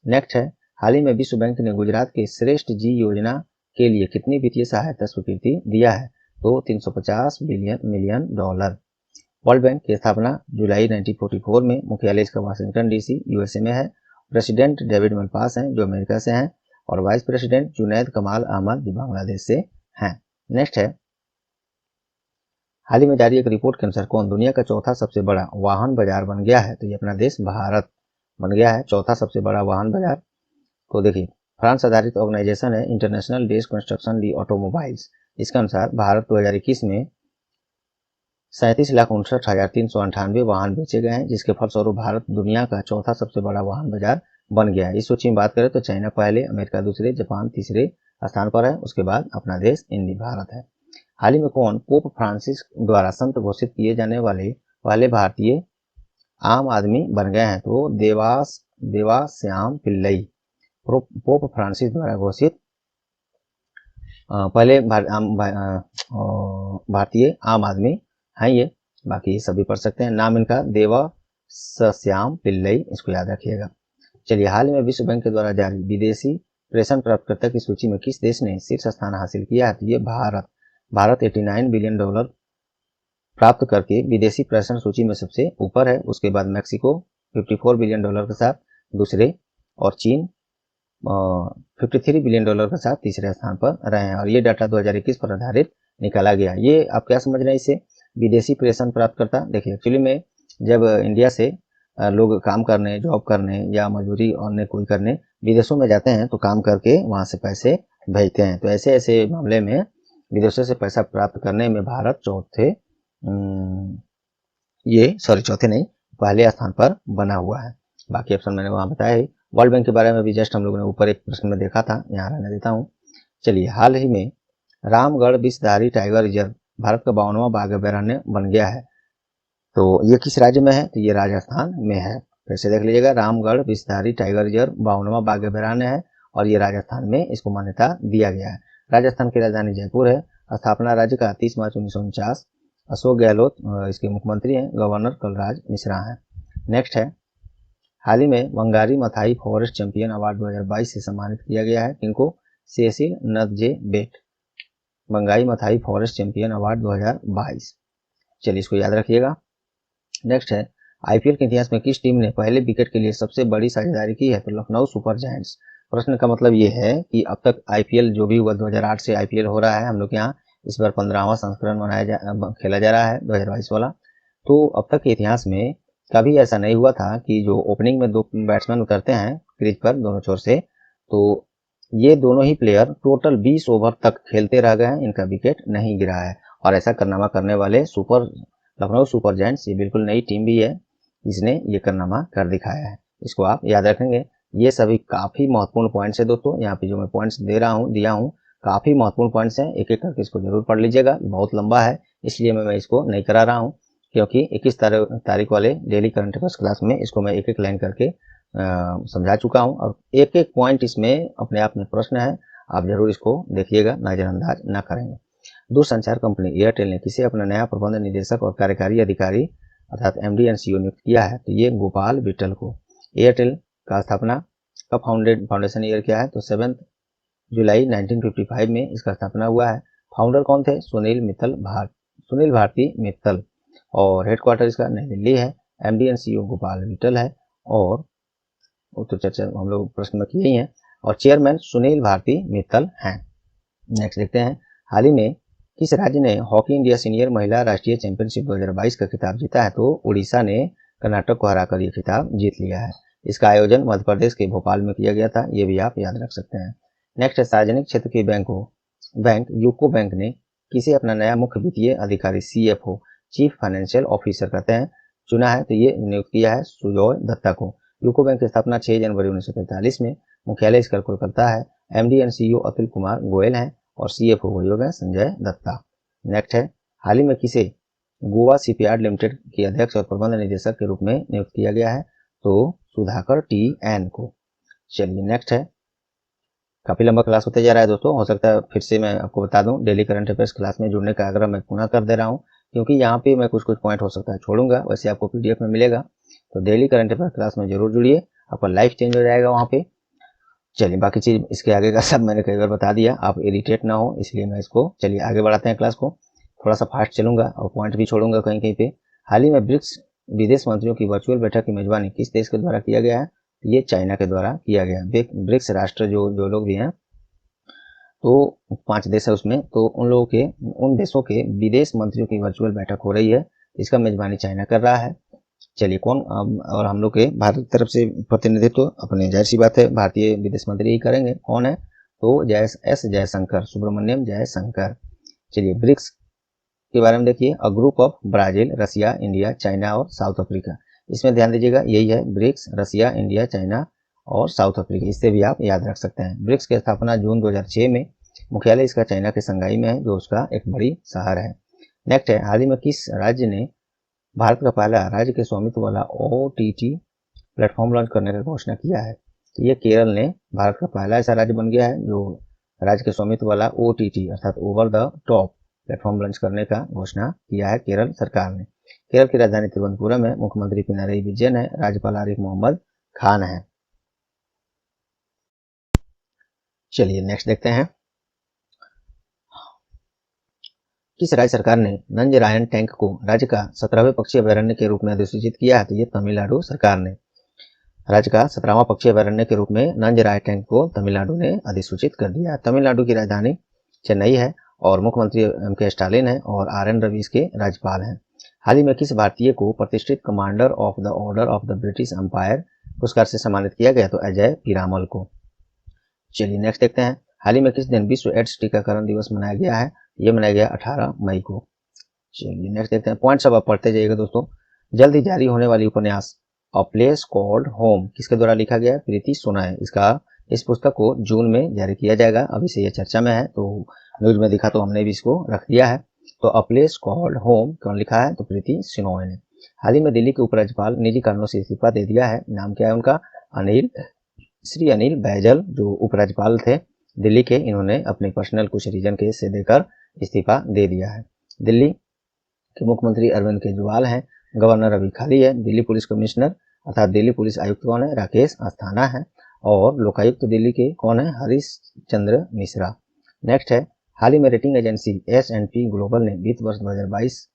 नेक्स्ट है। हाल ही में विश्व बैंक ने गुजरात के श्रेष्ठ जी योजना के लिए कितनी वित्तीय सहायता स्वीकृति दिया है? तो 350 मिलियन डॉलर। वर्ल्ड बैंक की स्थापना जुलाई 1944 में, मुख्यालय इसका वाशिंगटन DC USA में है। प्रेसिडेंट डेविड मलपास हैं जो अमेरिका से हैं और वाइस प्रेसिडेंट जुनैद कमाल अहमद जो बांग्लादेश से हैं। नेक्स्ट है। हाल ही में जारी एक रिपोर्ट के अनुसार कौन दुनिया का चौथा सबसे बड़ा वाहन बाजार बन गया है? तो ये अपना देश भारत बन गया है चौथा सबसे बड़ा वाहन बाजार। तो देखिए, फ्रांस आधारित ऑर्गेनाइजेशन है international days construction D automobiles. इसके अनुसार भारत 2021 में 37,59,398 वाहन बेचे गए हैं, जिसके फलस्वरूप भारत दुनिया का चौथा सबसे बड़ा वाहन बाजार बन गया है। इस सूची में बात करें तो चाइना पहले, अमेरिका दूसरे, जापान तीसरे स्थान पर है, उसके बाद अपना देश भारत है। हाल ही में कौन पोप फ्रांसिस द्वारा संत घोषित किए जाने वाले पहले भारतीय आम आदमी बन गए हैं? तो देवाश्याम पिल्लई पोप फ्रांसिस द्वारा घोषित पहले भारतीय आम आदमी हैं ये। बाकी सभी पढ़ सकते हैं। नाम इनका देवाश्याम पिल्लई, इसको याद रखिएगा। चलिए, हाल ही में विश्व बैंक के द्वारा जारी विदेशी प्रेषण प्राप्तकर्ता की सूची में किस देश ने शीर्ष स्थान हासिल किया है? तो ये भारत 89 बिलियन डॉलर प्राप्त करके विदेशी प्रेषण सूची में सबसे ऊपर है। उसके बाद मैक्सिको 54 बिलियन डॉलर के साथ दूसरे और चीन 53 बिलियन डॉलर के साथ तीसरे स्थान पर रहे हैं। और ये डाटा 2021 पर आधारित निकाला गया। ये आप क्या समझ रहे हैं इससे? विदेशी प्रेषण प्राप्तकर्ता, देखिए एक्चुअली में जब इंडिया से लोग काम करने, जॉब करने या मजदूरी अन्य कोई करने विदेशों में जाते हैं तो काम करके वहां से पैसे भेजते हैं। तो ऐसे मामले में विदेशों से पैसा प्राप्त करने में भारत चौथे नहीं, पहले स्थान पर बना हुआ है। बाकी ऑप्शन मैंने वहां बताया ही। वर्ल्ड बैंक के बारे में भी जस्ट हम लोगों ने ऊपर एक प्रश्न में देखा था, यहाँ रहने देता हूँ। चलिए, हाल ही में रामगढ़ विषधारी टाइगर रिजर्व भारत का 52वां बाघ अभयारण्य बन गया है। तो ये किस राज्य में है? तो ये राजस्थान में है। फिर से देख लीजिएगा, रामगढ़ विषधारी टाइगर रिजर्व 52वां बाघ अभयारण्य है और ये राजस्थान में इसको मान्यता दिया गया है। राजस्थान की राजधानी जयपुर है। स्थापना राज्य का 30 मार्च 1949। अशोक गहलोत इसके मुख्यमंत्री हैं, गवर्नर कलराज मिश्रा हैं। नेक्स्ट है। हाल ही में Wangari Maathai forest champion award 2022 से सम्मानित किया गया है। किनको? Cecile Ndjebet, Wangari Maathai forest champion award 2022। चलिए इसको याद रखिएगा। नेक्स्ट है। IPL के इतिहास में किस टीम ने पहले विकेट के लिए सबसे बड़ी साझेदारी की है? तो लखनऊ सुपर जायंट्स। प्रश्न का मतलब ये है कि अब तक IPL जो भी हुआ, 2008 से IPL हो रहा है हम लोग यहाँ, इस बार 15वां संस्करण खेला जा रहा है 2022 वाला। तो अब तक के इतिहास में कभी ऐसा नहीं हुआ था कि जो ओपनिंग में 2 बैट्समैन उतरते हैं क्रीज पर दोनों छोर से, तो ये दोनों ही प्लेयर टोटल 20 ओवर तक खेलते रह गए हैं, इनका विकेट नहीं गिरा है। और ऐसा कारनामा करने वाले लखनऊ सुपर जायंट्स ये बिल्कुल नई टीम भी है, इसने ये कारनामा कर दिखाया है। इसको आप याद रखेंगे। ये सभी काफ़ी महत्वपूर्ण पॉइंट्स है दोस्तों, यहाँ पे जो मैं पॉइंट्स दिया हूँ काफ़ी महत्वपूर्ण पॉइंट्स हैं, एक एक करके इसको जरूर पढ़ लीजिएगा। बहुत लंबा है इसलिए मैं इसको नहीं करा रहा हूँ, क्योंकि 21 तारीख वाले डेली करंट अफेयर्स क्लास में इसको मैं एक एक लाइन करके समझा चुका हूं और एक एक पॉइंट इसमें अपने आप में प्रश्न है, आप जरूर इसको देखिएगा, नजरअंदाज ना करेंगे। दूरसंचार कंपनी एयरटेल ने किसे अपना नया प्रबंध निदेशक और कार्यकारी अधिकारी अर्थात एमडी एंड सीईओ नियुक्त किया है? तो ये गोपाल विट्ठल को। एयरटेल का स्थापना का फाउंडेशन ईयर क्या है? तो 7 जुलाई 1955 में इसका स्थापना हुआ है। फाउंडर कौन थे? सुनील भारती मित्तल और हेडक्वार्टर इसका नई दिल्ली है। MD and CEO Gopal Vitthal है और तो चर्चा हम लोग प्रश्न में किए ही हैं और चेयरमैन सुनील भारती मित्तल हैं। नेक्स्ट देखते हैं, हाल ही में किस राज्य ने हॉकी इंडिया सीनियर महिला राष्ट्रीय चैंपियनशिप 2022 का खिताब जीता है? तो उड़ीसा ने कर्नाटक को हराकर ये खिताब जीत लिया है। इसका आयोजन मध्य प्रदेश के भोपाल में किया गया था, ये भी आप याद रख सकते हैं। नेक्स्ट है, सार्वजनिक क्षेत्र के बैंक यूको बैंक ने किसे अपना नया मुख्य वित्तीय अधिकारी CFO चीफ फाइनेंशियल ऑफिसर कहते हैं चुना है? तो ये नियुक्त किया है सुजॉय दत्ता को। यूको बैंक की स्थापना 6 जनवरी 1943 में, मुख्यालय इसका कोलकाता है। MD and CEO Atul Kumar Goyal हैं और CFO वही हो गए संजय दत्ता। नेक्स्ट है, हाल ही में किसे गोवा शिपयार्ड लिमिटेड के अध्यक्ष और प्रबंध निदेशक के रूप में नियुक्त किया गया है? तो सुधाकर TN को। चलिए नेक्स्ट है, काफी लंबा क्लास होते जा रहा है दोस्तों, हो सकता है फिर से मैं आपको बता दूं, डेली करंट अफेयर्स क्लास में जुड़ने का आग्रह मैं पुनः कर दे रहा हूं, क्योंकि यहाँ पे मैं कुछ पॉइंट हो सकता है छोड़ूंगा, वैसे आपको PDF में मिलेगा। तो डेली करंट अफेयर क्लास में जरूर जुड़िए, आपका लाइफ चेंज हो जाएगा वहाँ पे। चलिए बाकी चीज इसके आगे का सब मैंने कई बार बता दिया, आप इरिटेट ना हो इसलिए मैं इसको, चलिए आगे बढ़ाते हैं क्लास को। थोड़ा सा फास्ट चलूंगा और पॉइंट भी छोड़ूंगा कहीं कहीं पे। हाल ही में ब्रिक्स विदेश मंत्रियों की वर्चुअल बैठक की मेजबानी किस देश के द्वारा किया गया है? ये चाइना के द्वारा किया गया। ब्रिक्स राष्ट्र जो लोग भी हैं, तो 5 देश है उसमें, तो उन देशों के विदेश मंत्रियों की वर्चुअल बैठक हो रही है, इसका मेजबानी चाइना कर रहा है। चलिए कौन, और हम लोग के भारत की तरफ से प्रतिनिधित्व अपने जाहिर सी बात है भारतीय विदेश मंत्री ही करेंगे। कौन है? तो जयशंकर, सुब्रमण्यम जयशंकर। चलिए ब्रिक्स के बारे में देखिए, a group of Brazil, Russia, India, China और साउथ अफ्रीका। इसमें ध्यान दीजिएगा, यही है ब्रिक्स, रसिया, इंडिया, चाइना और साउथ अफ्रीका, इससे भी आप याद रख सकते हैं। ब्रिक्स की स्थापना जून 2006 में, मुख्यालय इसका चाइना के संघाई में है, जो उसका एक बड़ी शहर है। नेक्स्ट है, हाल ही में किस राज्य ने भारत का पहला राज्य के स्वामित्व वाला OTT प्लेटफॉर्म लॉन्च करने का घोषणा किया है? तो ये केरल ने भारत का पहला ऐसा राज्य बन गया है जो राज्य के स्वामित्व वाला OTT अर्थात over the top platform launch करने का घोषणा किया है केरल सरकार ने। केरल की राजधानी तिरुवनंतपुरम है, मुख्यमंत्री पिनाराई विजयन है, राज्यपाल आरिफ मोहम्मद खान है। चलिए नेक्स्ट देखते हैं, किस राज्य सरकार ने नंजरायन टैंक को राज्य का 17वें पक्षी अभयारण्य के रूप में अधिसूचित किया है? तो ये तमिलनाडु सरकार ने राज्य का 17वां पक्षी अभयारण्य के रूप में नंजरायन टैंक को तमिलनाडु ने अधिसूचित कर दिया है। तमिलनाडु की राजधानी चेन्नई है और मुख्यमंत्री MK स्टालिन है और RN रवि इसके राज्यपाल हैं। हाल ही में किस भारतीय को प्रतिष्ठित commander of the order of the British empire पुरस्कार से सम्मानित किया गया? तो अजय पीरामल को। चलिए नेक्स्ट देखते हैं, हाल ही में किस दिन विश्व एड्स टीकाकरण दिवस मनाया गया है? ये मनाया गया 18 मई को। चलिए नेक्स्ट देखते हैं, पॉइंट सब आप पढ़ते जाइएगा दोस्तों। जल्द ही जारी होने वाली उपन्यास अ प्लेस कॉल्ड होम किसके द्वारा लिखा गया है? प्रीति सोनाई। इस पुस्तक को जून में जारी किया जाएगा, अभी से ये चर्चा में है, तो न्यूज में दिखा तो हमने भी इसको रख दिया है। तो अ प्लेस कॉल्ड होम कौन लिखा है? तो प्रीति सोनाई ने। हाल ही में दिल्ली के उपराज्यपाल निजी कारणों से इस्तीफा दे दिया है, नाम क्या है उनका? श्री अनिल बैजल, जो उपराज्यपाल थे दिल्ली के, इन्होंने अपने पर्सनल कुछ रीजन के से देकर इस्तीफा दे दिया है। दिल्ली के मुख्यमंत्री अरविंद केजरीवाल हैं, गवर्नर अभी खाली है। दिल्ली पुलिस कमिश्नर अर्थात दिल्ली पुलिस आयुक्त कौन है? राकेश अस्थाना है और लोकायुक्त दिल्ली के कौन है? हरीश चंद्र मिश्रा। नेक्स्ट है, हाल ही में रेटिंग एजेंसी S&P ग्लोबल ने वित्त वर्ष 2022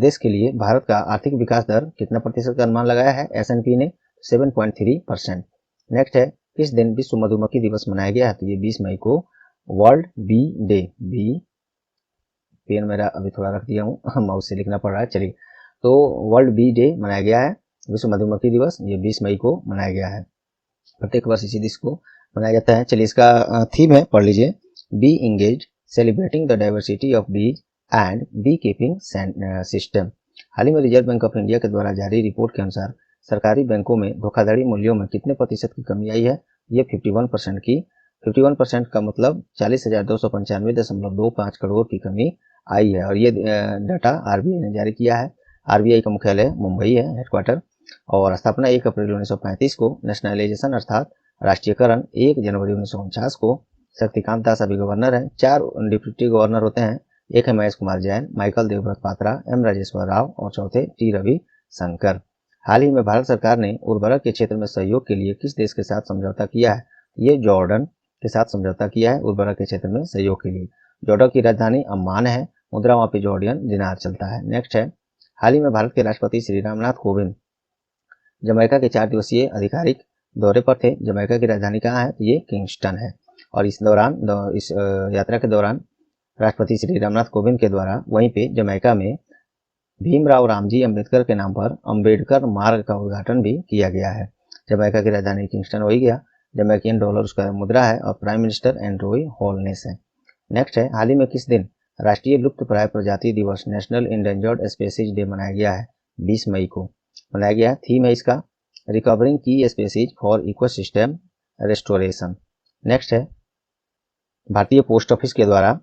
देश के लिए भारत का आर्थिक विकास दर कितना प्रतिशत का अनुमान लगाया है? S&P ने 7.3%। नेक्स्ट है, किस दिन विश्व मधुमक्खी दिवस मनाया गया है? तो ये 20 मई को वर्ल्ड बी डे, पेन मेरा अभी थोड़ा रख दिया हूँ माउस से लिखना पड़ रहा है। चलिए, तो वर्ल्ड बी डे मनाया गया है, विश्व मधुमक्खी दिवस, ये 20 मई को मनाया गया है। प्रत्येक वर्ष इसी दिवस को मनाया जाता है। चलिए इसका थीम है, पढ़ लीजिए। B engage celebrating the diversity of बीज एंड बी कीपिंग सिस्टम। हाल ही में रिजर्व बैंक ऑफ इंडिया के द्वारा जारी रिपोर्ट के अनुसार सरकारी बैंकों में धोखाधड़ी मूल्यों में कितने प्रतिशत की कमी आई है? ये 51% की। 51% का मतलब 40,295.25 करोड़ की कमी आई है। और ये डाटा आरबीआई ने जारी किया है। आरबीआई का मुख्यालय मुंबई है, हेडक्वार्टर, और स्थापना 1 अप्रैल 1935 को। नेशनलाइजेशन अर्थात राष्ट्रीयकरण 1 जनवरी 1949 को। शक्तिकांत दास अभी गवर्नर है। 4 डिप्टी गवर्नर होते हैं। एक है महेश कुमार जैन, माइकल देवव्रत पात्रा, एम राजेश्वर राव और चौथे टी रवि शंकर। हाल ही में भारत सरकार ने उर्वरक के क्षेत्र में सहयोग के लिए किस देश के साथ समझौता किया है? ये जॉर्डन के साथ समझौता किया है उर्वरक के क्षेत्र में सहयोग के लिए। जॉर्डन की राजधानी अम्मान है। मुद्रा वहाँ पे जॉर्डियन दिनार चलता है। नेक्स्ट है, हाल ही में भारत के राष्ट्रपति श्री रामनाथ कोविंद जमैका के 4 दिवसीय आधिकारिक दौरे पर थे। जमैका की राजधानी कहाँ है? ये किंगस्टन है। और इस यात्रा के दौरान राष्ट्रपति श्री रामनाथ कोविंद के द्वारा वहीं पे जमैका में भीमराव रामजी अम्बेडकर के नाम पर अम्बेडकर मार्ग का उद्घाटन भी किया गया है। जमैका की राजधानी किंगस्टन हो ही गया। जमैकियन डॉलर उसका मुद्रा है और प्राइम मिनिस्टर एंड्रोई होलनेस है। नेक्स्ट है, हाल ही में किस दिन राष्ट्रीय लुप्त प्राय प्रजाति दिवस नेशनल इंडेंजर्ड स्पीसीज डे मनाया गया है? 20 मई को मनाया गया। थीम है इसका रिकवरिंग की species for ecosystem restoration. Next है, भारतीय पोस्ट ऑफिस के द्वारा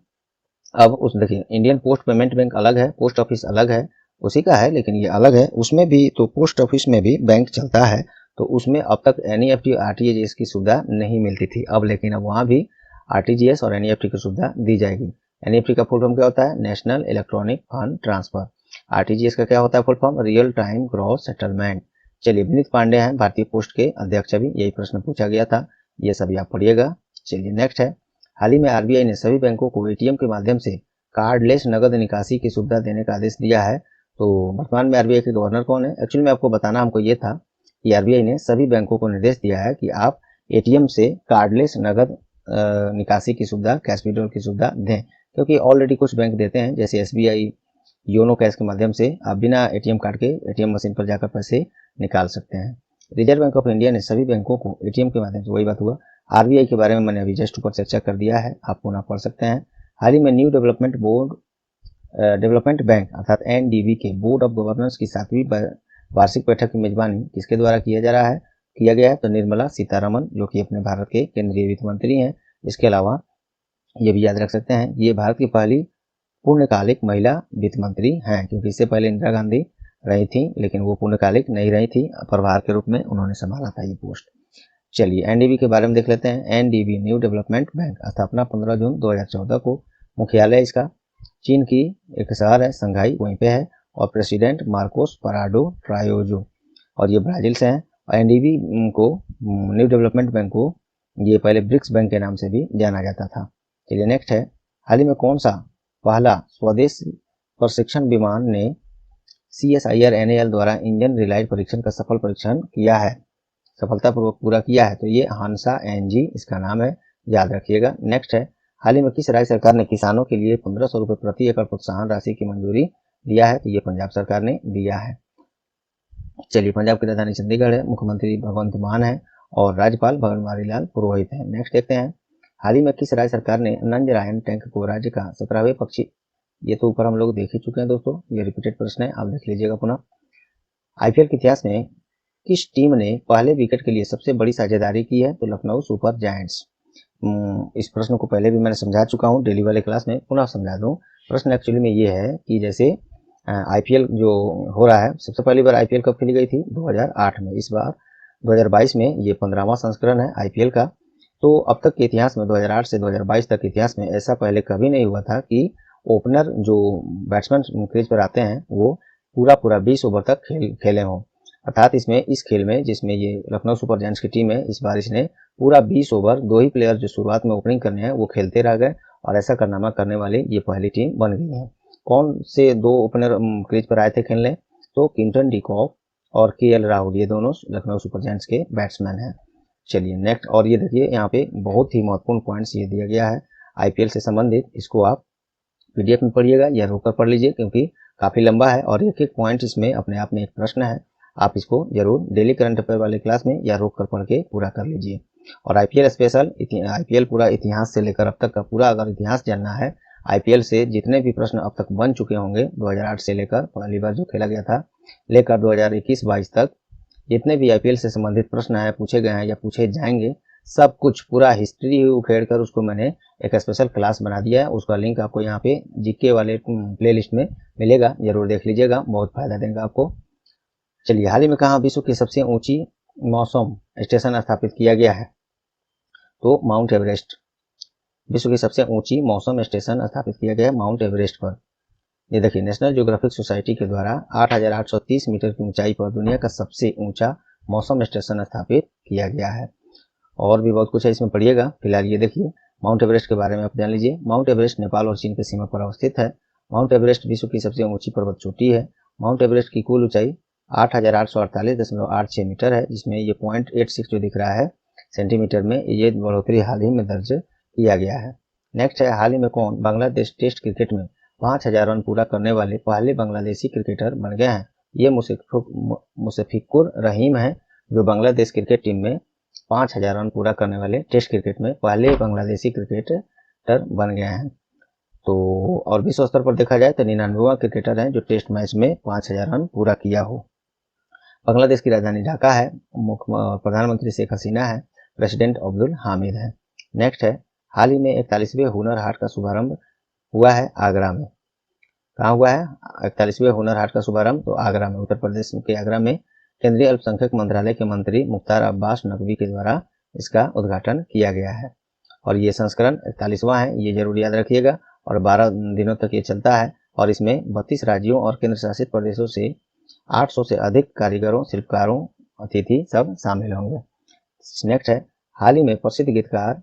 अब उस देखिए, इंडियन पोस्ट पेमेंट बैंक अलग है, पोस्ट ऑफिस अलग है, उसी का है लेकिन ये अलग है। उसमें भी तो पोस्ट ऑफिस में भी बैंक चलता है, तो उसमें अब तक एनईएफटी आरटीजीएस की सुविधा नहीं मिलती थी। अब लेकिन अब वहाँ भी आरटीजीएस और एनईएफटी की सुविधा दी जाएगी। एनईएफटी का फुल फॉर्म क्या होता है? National electronic fund transfer. RTGS का क्या होता है full form? Real time gross settlement. चलिए, विनीत पांडे हैं भारतीय पोस्ट के अध्यक्ष, अभी यही प्रश्न पूछा गया था, ये सभी आप पढ़िएगा। चलिए नेक्स्ट है, हाल ही में आरबीआई ने सभी बैंकों को एटीएम के माध्यम से कार्डलेस नगद निकासी की सुविधा देने का आदेश दिया है। तो वर्तमान में आरबीआई के गवर्नर कौन है? एक्चुअली में आपको बताना हमको ये था कि आरबीआई ने सभी बैंकों को निर्देश दिया है कि आप एटीएम से कार्डलेस नगद निकासी की सुविधा, कैश विड्रॉल की सुविधा दें, क्योंकि ऑलरेडी कुछ बैंक देते हैं, जैसे एसबीआई योनो कैश के माध्यम से आप बिना एटीएम कार्ड के एटीएम मशीन पर जाकर पैसे निकाल सकते हैं। रिजर्व बैंक ऑफ इंडिया ने सभी बैंकों को एटीएम के माध्यम से, वही बात हुआ। आरबीआई के बारे में मैंने अभी जस्ट ऊपर चर्चा कर दिया है, आप पुनः पढ़ सकते हैं। हाल ही में न्यू डेवलपमेंट बैंक अर्थात एनडीबी के बोर्ड ऑफ गवर्नर्स की 7वीं वार्षिक बैठक की मेजबानी किसके द्वारा किया गया है? तो निर्मला सीतारमन, जो कि अपने भारत के केंद्रीय वित्त मंत्री हैं। इसके अलावा ये भी याद रख सकते हैं, ये भारत की पहली पूर्णकालिक महिला वित्त मंत्री हैं, क्योंकि इससे पहले इंदिरा गांधी रही थी, लेकिन वो पूर्णकालिक नहीं रही थी, प्रभार के रूप में उन्होंने संभाला था ये पोस्ट। चलिए एनडीबी के बारे में देख लेते हैं। एनडीबी न्यू डेवलपमेंट बैंक, स्थापना 15 जून 2014 को। मुख्यालय इसका चीन की एक शहर है संघाई, वहीं पे है, और प्रेसिडेंट मार्कोस पराडो ट्रायोजो, और ये ब्राजील से हैं। और एनडीबी को, न्यू डेवलपमेंट बैंक को, ये पहले ब्रिक्स बैंक के नाम से भी जाना जाता था। चलिए नेक्स्ट है, हाल ही में कौन सा पहला स्वदेश प्रशिक्षण विमान ने CSIR NAL द्वारा इंजन रिलाइट परीक्षण का सफल परीक्षण किया है, सफलतापूर्वक पूरा किया है? तो ये हांसा NG इसका नाम है, याद रखिएगा। नेक्स्ट है, हाल ही में किस राज्य सरकार ने किसानों के लिए 1500 रुपये प्रति एकड़ प्रोत्साहन राशि की मंजूरी दिया है? तो ये पंजाब सरकार ने दिया है। चलिए, पंजाब की राजधानी चंडीगढ़ है, मुख्यमंत्री भगवंत मान है और राज्यपाल भगवान लाल पुरोहित हैं। नेक्स्ट देखते हैं, हाल ही में किस राज्य सरकार ने नंजरायन टैंक को राज्य का 17वें पक्षी, ये तो ऊपर हम लोग देख ही चुके हैं दोस्तों, ये रिपीटेड प्रश्न है, आप देख लीजिएगा पुनः। आईपीएल के इतिहास में किस टीम ने पहले विकेट के लिए सबसे बड़ी साझेदारी की है? तो लखनऊ सुपर जायंट्स। इस प्रश्न को पहले भी मैंने समझा चुका हूँ डेली वाले क्लास में, पुनः समझा दूँ। प्रश्न एक्चुअली में ये है कि जैसे आईपीएल जो हो रहा है, सबसे पहली बार आईपीएल कब खेली गई थी? 2008 में। इस बार 2022 में ये 15वां संस्करण है आईपीएल का। तो अब तक के इतिहास में 2008 से 2022 तक के इतिहास में ऐसा पहले कभी नहीं हुआ था कि ओपनर जो बैट्समैन क्रीज पर आते हैं वो पूरा 20 ओवर तक खेले हों। अर्थात इस खेल में जिसमें ये लखनऊ सुपर जायंट्स की टीम है, इस बार इसने पूरा 20 ओवर, 2 ही प्लेयर जो शुरुआत में ओपनिंग करने हैं वो खेलते रह गए, और ऐसा कारनामा करने वाली ये पहली टीम बन गई है। कौन से 2 ओपनर क्रीज पर आए थे खेलने? तो क्विंटन डी कॉक और केएल राहुल, ये दोनों लखनऊ सुपर जायंट्स के बैट्समैन हैं। चलिए नेक्स्ट, और ये देखिए यहाँ पे बहुत ही महत्वपूर्ण पॉइंट्स ये दिया गया है आईपीएल से संबंधित, इसको आप पीडीएफ में पढ़िएगा या रोक कर पढ़ लीजिए, क्योंकि काफ़ी लंबा है और एक पॉइंट इसमें अपने आप में एक प्रश्न है। आप इसको जरूर डेली करंट अफेयर वाले क्लास में या रोक कर पढ़ के पूरा कर लीजिए। और आईपीएल स्पेशल, आईपीएल पूरा इतिहास से लेकर अब तक का पूरा अगर इतिहास जानना है, आईपीएल से जितने भी प्रश्न अब तक बन चुके होंगे 2008 से लेकर पहली बार जो खेला गया था लेकर 2021-22 तक जितने भी आईपीएल से संबंधित प्रश्न है पूछे गए हैं या पूछे जाएंगे, सब कुछ पूरा हिस्ट्री उखेड़ कर उसको मैंने एक स्पेशल क्लास बना दिया है। उसका लिंक आपको यहाँ पे जीके वाले प्लेलिस्ट में मिलेगा, जरूर देख लीजिएगा, बहुत फायदा देगा आपको। चलिए, हाल ही में कहाँ विश्व की सबसे ऊंची मौसम स्टेशन स्थापित किया गया है? तो माउंट एवरेस्ट। विश्व की सबसे ऊंची मौसम स्टेशन स्थापित किया गया है माउंट एवरेस्ट पर। ये देखिए, नेशनल ज्योग्राफिक सोसाइटी के द्वारा 8,830 मीटर की ऊंचाई पर दुनिया का सबसे ऊंचा मौसम स्टेशन स्थापित किया गया है। और भी बहुत कुछ है, इसमें पढ़िएगा। फिलहाल ये देखिए, माउंट एवरेस्ट के बारे में आप जान लीजिए। माउंट एवरेस्ट नेपाल और चीन की सीमा पर अवस्थित है। माउंट एवरेस्ट विश्व की सबसे ऊंची पर्वत चोटी है। माउंट एवरेस्ट की कुल ऊंचाई 8,848.86 मीटर है, जिसमें ये 0.86 जो दिख रहा है सेंटीमीटर में, ये बढ़ोतरी हाल ही में दर्ज किया गया है। नेक्स्ट है, हाल ही में कौन बांग्लादेश टेस्ट क्रिकेट में 5,000 रन पूरा करने वाले पहले बांग्लादेशी क्रिकेटर बन गए हैं? ये मुशफिकुर रहीम है, जो बांग्लादेश क्रिकेट टीम में 5,000 रन पूरा करने वाले टेस्ट क्रिकेट में पहले बांग्लादेशी क्रिकेटर बन गए हैं। तो और विश्व स्तर पर देखा जाए तो 99वां क्रिकेटर है जो टेस्ट मैच में 5,000 रन पूरा किया हो। बांग्लादेश की राजधानी ढाका है। प्रधानमंत्री शेख हसीना है। प्रेसिडेंट अब्दुल हामिद है। नेक्स्ट है, हाल ही में 41वें हुनर हाट का शुभारंभ हुआ है आगरा में। कहाँ हुआ है 41वें हुनर हाट का शुभारंभ? तो आगरा में, उत्तर प्रदेश के आगरा में केंद्रीय अल्पसंख्यक मंत्रालय के मंत्री मुख्तार अब्बास नकवी के द्वारा इसका उद्घाटन किया गया है। और ये संस्करण 41वां है, ये जरूर याद रखिएगा। और 12 दिनों तक ये चलता है और इसमें 32 राज्यों और केंद्र शासित प्रदेशों से 800 से अधिक कारीगरों, शिल्पकारों, अतिथि सब शामिल होंगे। नेक्स्ट है, हाल ही में प्रसिद्ध गीतकार,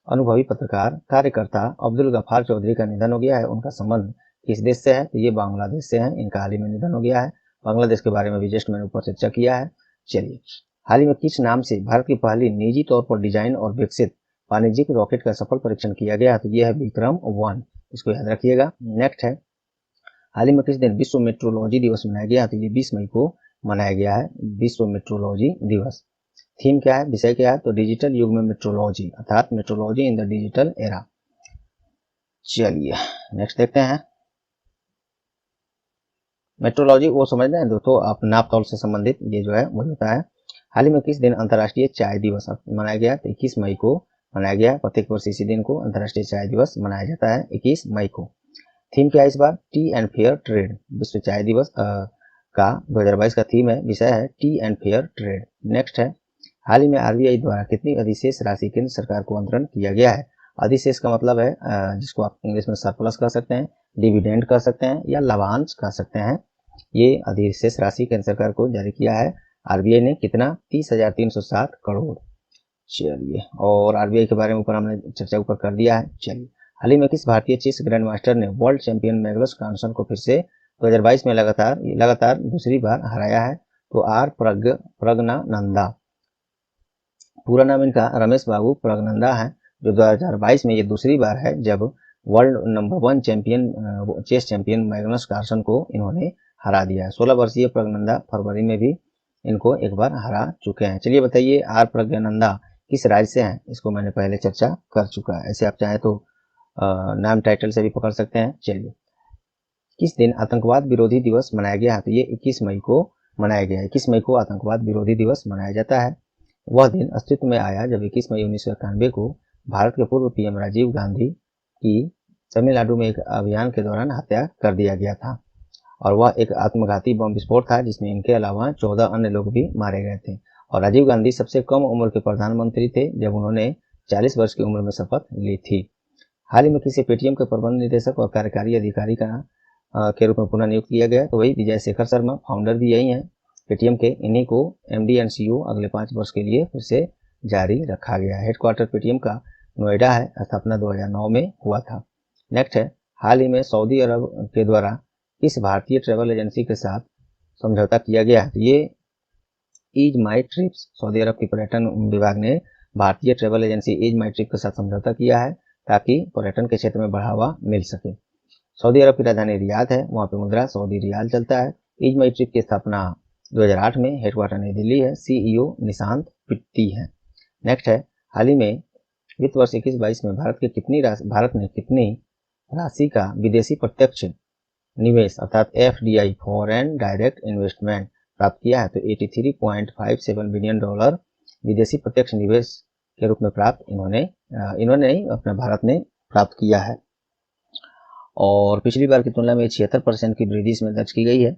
अनुभवी पत्रकार, कार्यकर्ता अब्दुल गफ्फार चौधरी का निधन हो गया है। उनका संबंध किस देश से है? तो ये बांग्लादेश से है। इनका हाल ही में निधन हो गया है। बांग्लादेश के बारे में भी जस्ट मैंने ऊपर चर्चा किया है। चलिए, हाल ही में किस नाम से भारत की पहली निजी तौर पर डिजाइन और विकसित वाणिज्यिक रॉकेट का सफल परीक्षण किया गया? तो यह है विक्रम-1, इसको याद रखिएगा। नेक्स्ट है, हाल ही में किस दिन विश्व मेट्रोलॉजी दिवस मनाया गया? तो ये 20 मई को मनाया गया है विश्व मेट्रोलॉजी दिवस। थीम क्या है, विषय क्या है? तो डिजिटल युग में मेट्रोलॉजी, अर्थात metrology in the digital era. चलिए नेक्स्ट देखते हैं। मेट्रोलॉजी वो समझना है दोस्तों, आप नाप तौल से संबंधित ये जो है वो होता है। हाल ही में किस दिन अंतर्राष्ट्रीय चाय दिवस मनाया गया? तो 21 मई को मनाया गया। प्रत्येक वर्ष इसी दिन को अंतर्राष्ट्रीय चाय दिवस मनाया जाता है 21 मई को। थीम क्या है इस बार? Tea and fair trade. विश्व चाय दिवस का 2022 का थीम है, विषय है T and fair trade. Next है, हाल ही में आरबीआई द्वारा कितनी अधिशेष राशि केंद्र सरकार को अंतरण किया गया है? अधिशेष का मतलब है जिसको आप इंग्लिश में सरप्लस कह सकते हैं, डिविडेंड कह सकते हैं या लाभांश कह सकते हैं। ये अधिशेष राशि केंद्र सरकार को जारी किया है आरबीआई ने। कितना? 30,307 करोड़। चलिए, और आरबीआई के बारे में ऊपर हमने चर्चा ऊपर कर दिया है। चलिए, हाल ही में किस भारतीय चेस ग्रैंड मास्टर ने वर्ल्ड चैंपियन मैग्नस कार्लसन को फिर से 2022 में लगातार दूसरी बार हराया है? तो आर प्रज्ञानंदा। पूरा नाम इनका रमेश बाबू प्रज्ञानंदा है, जो 2022 में ये दूसरी बार है जब world number 1 champion chess champion Magnus Carlsen को इन्होंने हरा दिया है। 16 वर्षीय प्रज्ञानंदा फरवरी में भी इनको एक बार हरा चुके हैं। चलिए बताइए, आर प्रज्ञानंदा किस राज्य से हैं? इसको मैंने पहले चर्चा कर चुका है। ऐसे आप चाहें तो नाम टाइटल से भी पकड़ सकते हैं। चलिए, किस दिन आतंकवाद विरोधी दिवस मनाया गया है? तो ये 21 मई को मनाया गया है। 21 मई को आतंकवाद विरोधी दिवस मनाया जाता है। वह दिन अस्तित्व में आया जब 21 मई 1991 को भारत के पूर्व पीएम राजीव गांधी की तमिलनाडु में एक अभियान के दौरान हत्या कर दिया गया था। और वह एक आत्मघाती बम विस्फोट था जिसमें इनके अलावा 14 अन्य लोग भी मारे गए थे। और राजीव गांधी सबसे कम उम्र के प्रधानमंत्री थे जब उन्होंने 40 वर्ष की उम्र में शपथ ली थी। हाल ही में किसी पेटीएम के प्रबंध निदेशक और कार्यकारी अधिकारी के रूप में पुनः नियुक्त किया गया? तो वही विजय शेखर शर्मा, फाउंडर भी यही हैं पेटीएम के। इन्हीं को एमडी एंड सीईओ अगले 5 वर्ष के लिए फिर से जारी रखा गया है। हेडक्वार्टर पेटीएम का नोएडा है, स्थापना 2009 में हुआ था। नेक्स्ट है, हाल ही में सऊदी अरब के द्वारा किस भारतीय ट्रेवल एजेंसी के साथ समझौता किया गया है? ये ईज माई ट्रिप्स, सऊदी अरब की पर्यटन विभाग ने भारतीय ट्रेवल एजेंसी ईज माई ट्रिप के साथ समझौता किया है ताकि पर्यटन के क्षेत्र में बढ़ावा मिल सके। सऊदी अरब की राजधानी रियाद है, वहाँ पे मुद्रा सऊदी रियाल चलता है। ईज माई ट्रिप की स्थापना 2008 में, हेडक्वार्टर नई दिल्ली है, सीईओ निशांत पिट्टी है। नेक्स्ट है, हाल ही में वित्त वर्ष 21-22 में भारत ने कितनी राशि का विदेशी प्रत्यक्ष निवेश अर्थात FDI फॉरेन डायरेक्ट इन्वेस्टमेंट प्राप्त किया है? तो 83.57 बिलियन डॉलर विदेशी प्रत्यक्ष निवेश के रूप में प्राप्त इन्होंने अपने भारत ने प्राप्त किया है। और पिछली बार की तुलना में 76% की वृद्धि इसमें दर्ज की गई है।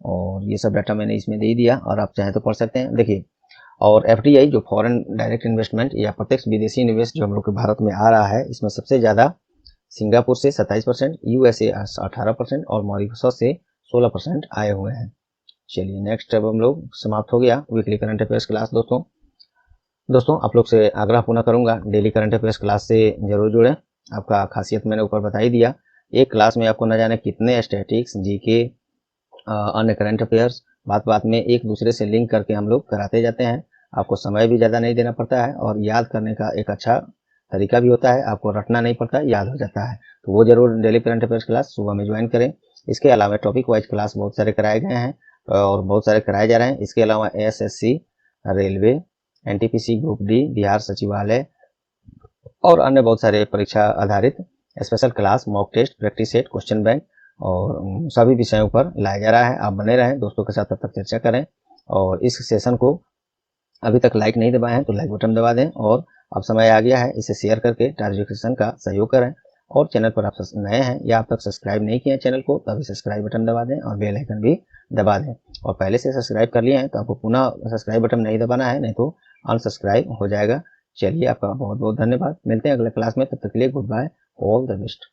और ये सब डाटा मैंने इसमें दे दिया और आप चाहें तो पढ़ सकते हैं। देखिए, और FDI जो फॉरेन डायरेक्ट इन्वेस्टमेंट या प्रत्यक्ष विदेशी निवेश जो हम लोग के भारत में आ रहा है, इसमें सबसे ज़्यादा सिंगापुर से 27%, USA 18% और मॉरिशस से 16% आए हुए हैं। चलिए नेक्स्ट अब हम लोग समाप्त हो गया वीकली करंट अफेयर्स क्लास। दोस्तों आप लोग से आग्रह पुनः करूंगा, डेली करंट अफेयर्स क्लास से जरूर जुड़ें। आपका खासियत मैंने ऊपर बता ही दिया। एक क्लास में आपको न जाने कितने स्टैटिक्स, GK, अन्य करंट अफेयर्स बात में एक दूसरे से लिंक करके हम लोग कराते जाते हैं। आपको समय भी ज़्यादा नहीं देना पड़ता है और याद करने का एक अच्छा तरीका भी होता है। आपको रटना नहीं पड़ता, याद हो जाता है। तो वो जरूर डेली करंट अफेयर्स क्लास सुबह में ज्वाइन करें। इसके अलावा टॉपिक वाइज क्लास बहुत सारे कराए गए हैं और बहुत सारे कराए जा रहे हैं। इसके अलावा SSC, railway, NTPC group D, Bihar सचिवालय और अन्य बहुत सारे परीक्षा आधारित special class, mock test, practice set, question bank और सभी विषयों पर लाया जा रहा है। आप बने रहें, दोस्तों के साथ तब तक चर्चा करें। और इस सेशन को अभी तक लाइक नहीं दबाए हैं तो लाइक बटन दबा दें और अब समय आ गया है इसे शेयर करके टार एजुकेशन का सहयोग करें। और चैनल पर आप नए हैं या आप तक सब्सक्राइब नहीं किए हैं चैनल को, तो अभी सब्सक्राइब बटन दबा दें और बेल आइकन भी दबा दें। और पहले से सब्सक्राइब कर लिए हैं तो आपको पुनः सब्सक्राइब बटन नहीं दबाना है, नहीं तो अनसब्सक्राइब हो जाएगा। चलिए आपका बहुत बहुत धन्यवाद। मिलते हैं अगले क्लास में, तब तक के लिए goodbye, all the best.